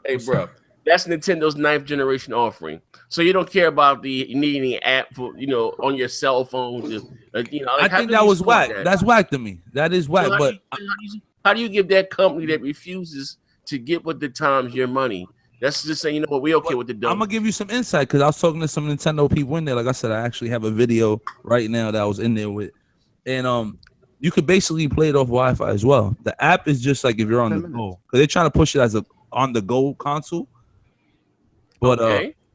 Hey, bro. That's Nintendo's 9th generation offering. So you don't care about needing the app for on your cell phone. I think that was whack. That's whack to me. That is whack. So how do you give that company that refuses to get with the times your money? That's just saying, we okay with the dumb. I'm gonna give you some insight because I was talking to some Nintendo people in there. Like I said, I actually have a video right now that I was in there with, and you could basically play it off Wi-Fi as well. The app is just like if you're on the go, because they're trying to push it as a on the go console, but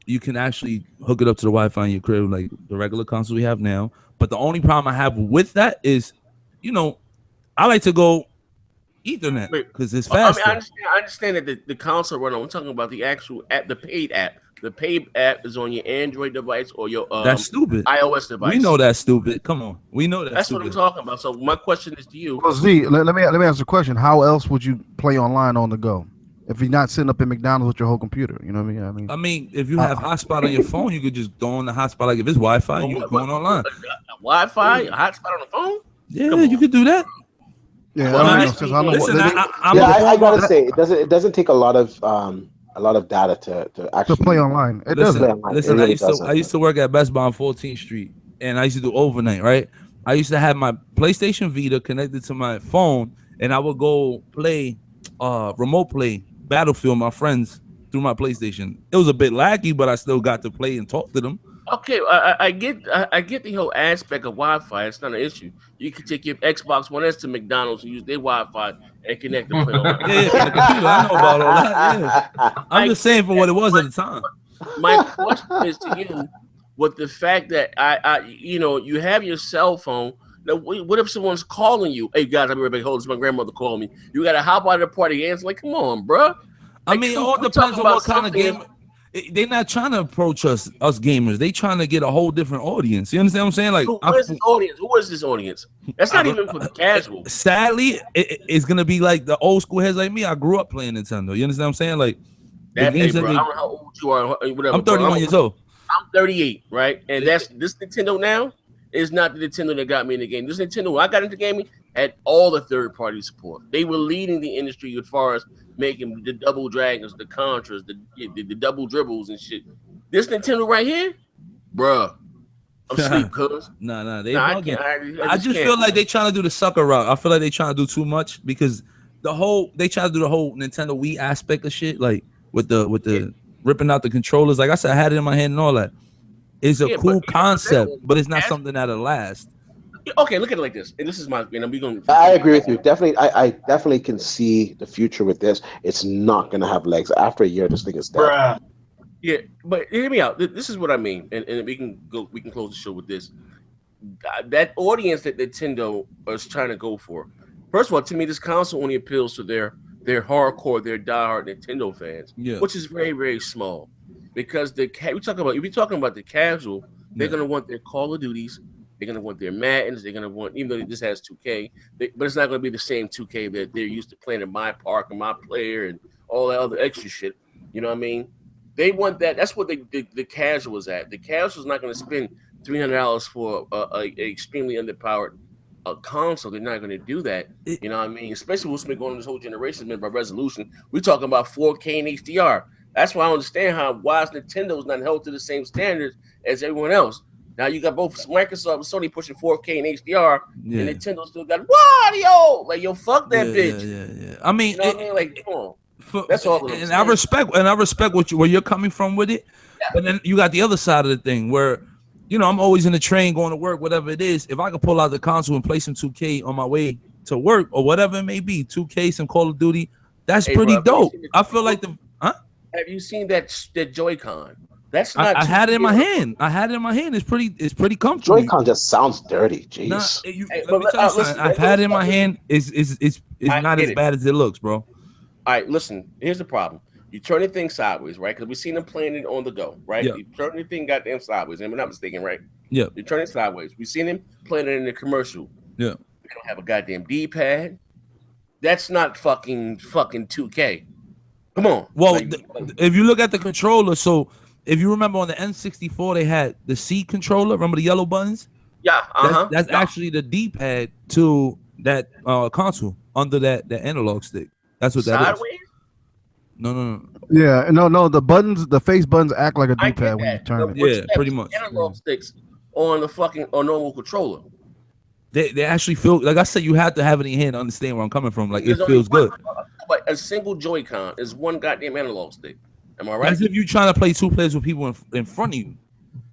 you can actually hook it up to the Wi-Fi in your crib like the regular console we have now. But the only problem I have with that is, I like to go Ethernet because it's faster. I understand that the console runner. I'm talking about the actual app, the paid app. The paid app is on your Android device or your that's stupid iOS device. We know that's stupid. Come on, we know that's stupid. what I'm talking about. So my question is to you. Well, Z, let me ask a question. How else would you play online on the go if you're not sitting up in McDonald's with your whole computer? You know what I mean? I mean, if you have hotspot on your phone, you could just go on the hotspot. Like if it's Wi-Fi, you're going online. Wi-Fi, a hotspot on the phone? Yeah, you could do that. Yeah, I gotta say, it doesn't take a lot of data to actually play online. It doesn't. Listen, I used to work at Best Buy on 14th Street, and I used to do overnight. Right, I used to have my PlayStation Vita connected to my phone, and I would go play remote play Battlefield with my friends through my PlayStation. It was a bit laggy, but I still got to play and talk to them. Okay, I get the whole aspect of Wi-Fi. It's not an issue. You can take your Xbox One S to McDonald's and use their Wi-Fi and connect to play online. I know about all that. Yeah. I'm just saying for what it was at the time. My question is to you, with the fact that you have your cell phone. Now, what if someone's calling you? Hey guys, I'll be right back. Hold on, my grandmother called me. You gotta hop out of the party and answer. Like, come on, bro. I mean, it all depends on what kind of game. They're not trying to approach us gamers. They trying to get a whole different audience. You understand what I'm saying? Like, who is this audience? Who is this audience? That's not even for the casual. Sadly, it's gonna be like the old school heads like me. I grew up playing Nintendo. You understand what I'm saying? Like, I don't know how old you are. Whatever. I'm 31 years old. I'm 38, right? And that's this Nintendo now is not the Nintendo that got me in the game. This Nintendo, when I got into gaming, had all the third-party support. They were leading the industry as far as making the double dragons, the contras, the double dribbles and shit. This Nintendo right here, bruh, I'm asleep, cuz. Nah, I just feel like they trying to do the sucker route. I feel like they trying to do too much because they try to do the whole Nintendo Wii aspect of shit, like with the ripping out the controllers. Like I said, I had it in my hand and all that. It's a cool concept, but it's not something that'll last. Okay, look at it like this. And this is my. I agree with you. Definitely, I definitely can see the future with this. It's not gonna have legs after a year. This thing is dead. Bruh. Yeah, but hear me out. This is what I mean, and we can close the show with this. That audience that Nintendo is trying to go for. First of all, to me, this console only appeals to their hardcore, their diehard Nintendo fans, which is very, very small. Because if you're talking about the casual, they're gonna want their Call of Duties, They're gonna want their Maddens. They're gonna want, even though this has 2K, but it's not gonna be the same 2K that they're used to playing in My Park and My Player and all that other extra shit. You know what I mean? They want that. That's what the casual is at. The casual is not gonna spend $300 for a extremely underpowered console. They're not gonna do that. You know what I mean? Especially what's been going on this whole generation by resolution. We're talking about 4K and HDR. That's why I understand why Nintendo's not held to the same standards as everyone else. Now you got both Microsoft and Sony pushing 4K and HDR, and Nintendo still got audio. Like, yo, fuck that bitch. Yeah. I mean, you know what I mean? Like, come on. That's all. And I respect where you're coming from with it. Yeah. But then you got the other side of the thing where, you know, I'm always in the train going to work, whatever it is. If I could pull out the console and play some 2K on my way to work or whatever it may be, 2K, some Call of Duty, that's pretty dope. I feel like Have you seen that Joy-Con? That's not. I had it in my hand. It's pretty comfortable. Joy-Con just sounds dirty. Jeez. I've had it in my hand. It's not as bad as it looks, bro. All right, listen. Here's the problem. You turn the thing sideways, right? Because we've seen them playing it on the go, right? Yeah. You turn the thing goddamn sideways, and we're not mistaken, right? Yeah. You turn it sideways. We've seen him playing it in the commercial. Yeah. They don't have a goddamn D-pad. That's not fucking 2K. Come on. Well, if you look at the controller, so if you remember on the N64, they had the C controller. Remember the yellow buttons? Yeah. That's actually the D-pad to that console under that analog stick. That's what that Sideways? is. No. Yeah, no. The buttons, the face buttons act like a D-pad when you turn it. Yeah, pretty much. Analog sticks on the fucking normal controller. They actually feel like I said. You have to have it in your hand to understand where I'm coming from. Like it feels good. But a single Joy-Con is one goddamn analog stick. Am I right? As if you're trying to play two players with people in front of you.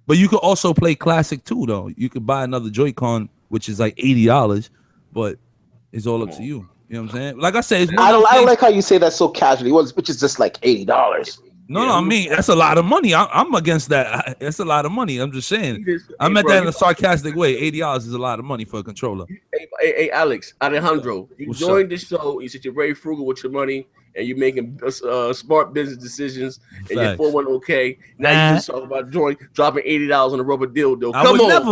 But you could also play classic too, though. You could buy another Joy-Con, which is like $80, but it's all up to you. You know what I'm saying? Like I said, I don't like how you say that so casually, which is just like $80. No, I mean that's a lot of money. I'm against that. That's a lot of money. I'm just saying. I meant that in a sarcastic way. $80 is a lot of money for a controller. Hey, Alex, Alejandro, you joined the show. You said you're very frugal with your money and you're making smart business decisions and you're 401k. Now you just talk about dropping $80 on a rubber dildo. Come on,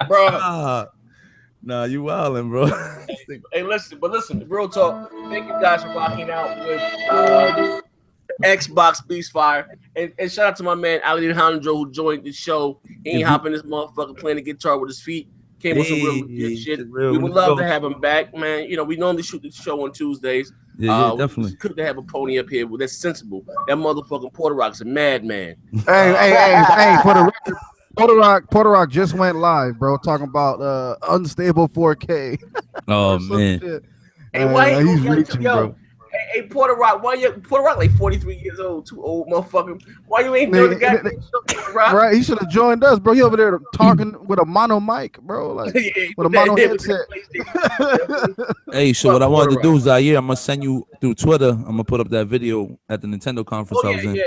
bro. Nah, you wildin', bro. Hey, listen, real talk. Thank you guys for rocking out with Xbox Beast Fire. And shout out to my man Alejandro who joined the show. He ain't hopping this motherfucker playing the guitar with his feet. Came with some real good shit. We would love to have him back, man. You know, we normally shoot the show on Tuesdays. Yeah, definitely. Could have a pony up here that's sensible. That motherfucking Puerto Rock's a madman. Hey, for the record. Puerto Rock just went live, bro, talking about unstable 4K. Oh man. Shit. Hey, he's reaching, bro. Hey, Puerto Rock, Puerto Rock like 43 years old, too old, motherfucker. Why you ain't doing the goddamn show, Puerto Rock? Right, he should have joined us, bro. He over there talking with a mono mic, bro, like with a mono headset. Hey, so what I wanted to do is I'm gonna send you through Twitter. I'm gonna put up that video at the Nintendo conference I was in. Yeah.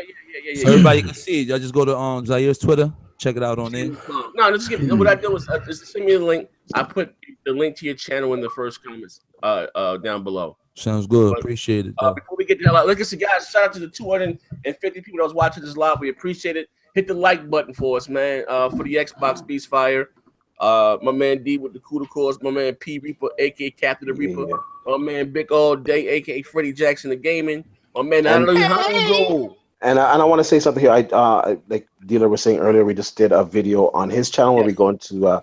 So everybody can see it. Y'all just go to Zaire's Twitter. Check it out on there. No, just give me. What I do is just send me the link. I put the link to your channel in the first comments down below. Sounds good. Appreciate it. Before we get to that, like I said, guys, shout out to the 250 people that was watching this live. We appreciate it. Hit the like button for us, man. For the Xbox Beast Fire. My man D with the Cuda Cause. My man P Reaper, aka Captain the Reaper. My man Big All Day, aka Freddie Jackson the Gaming. My man, I don't know how to go. And I want to say something here. Like Dealer was saying earlier, we just did a video on his channel where we go into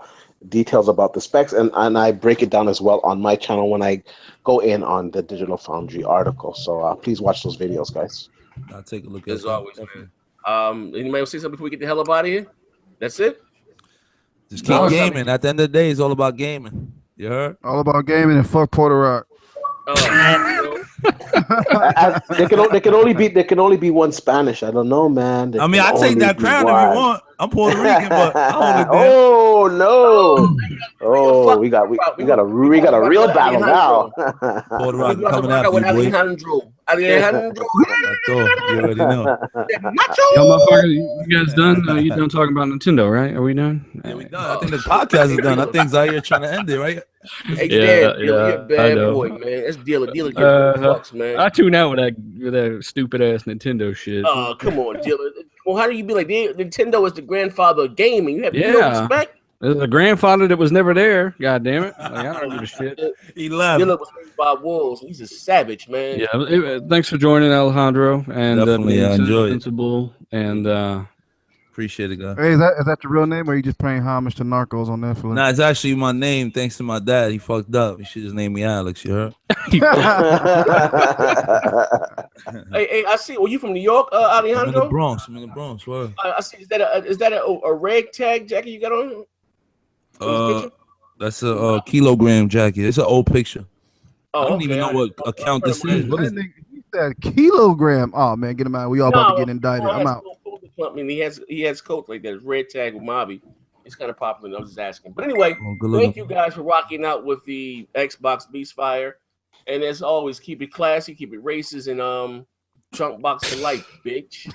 details about the specs, and I break it down as well on my channel when I go in on the Digital Foundry article. So please watch those videos, guys. I'll take a look at it. As always, man. Anybody want to say something before we get the hell up out of here? That's it? Just keep gaming. At the end of the day, it's all about gaming. You heard? All about gaming and fuck Puerto Rock. There can only be one Spanish. I don't know, man. I mean, I take that crown if you want. I'm Puerto Rican, but I hold it down. Oh no! Oh, we got a real battle now. Puerto Rican coming after you, boy. Alejandro. You already know. Yo, motherfucker, you guys done? You done talking about Nintendo, right? Are we done? Yeah, we done. I think the podcast is done. I think Zaire trying to end it, right? Hey, you're a bad boy, man. It's dealer fucks, man. I tune out with that stupid ass Nintendo shit. Oh, come on, dealer. Well, how do you be like Nintendo is the grandfather of gaming? You have no respect. There's a grandfather that was never there. God damn it! Like, I don't give a shit. He left. Dilla was raised by wolves. He's a savage, man. Yeah. Thanks for joining, Alejandro, and Definitely, I enjoyed it. Sensible, and appreciate it, guys. Hey, is that your real name, or are you just paying homage to Narcos on Netflix? Nah, it's actually my name. Thanks to my dad, he fucked up. He should just name me Alex. You heard? Hey, I see. Well, you from New York, Alejandro? I'm in the Bronx. Word. I see. Is that a red tag jacket you got on? That's a kilogram jacket. It's an old picture. Oh, I don't even know what account this is. What is He said kilogram. Oh man, get him out. We all about to get indicted. I'm out. I mean, he has coats like that. Red tag with Mobby. It's kind of popular. I was just asking. But anyway, thank you guys for rocking out with the Xbox Beastfire. And as always, keep it classy, keep it racist, and trunk box for life, bitch.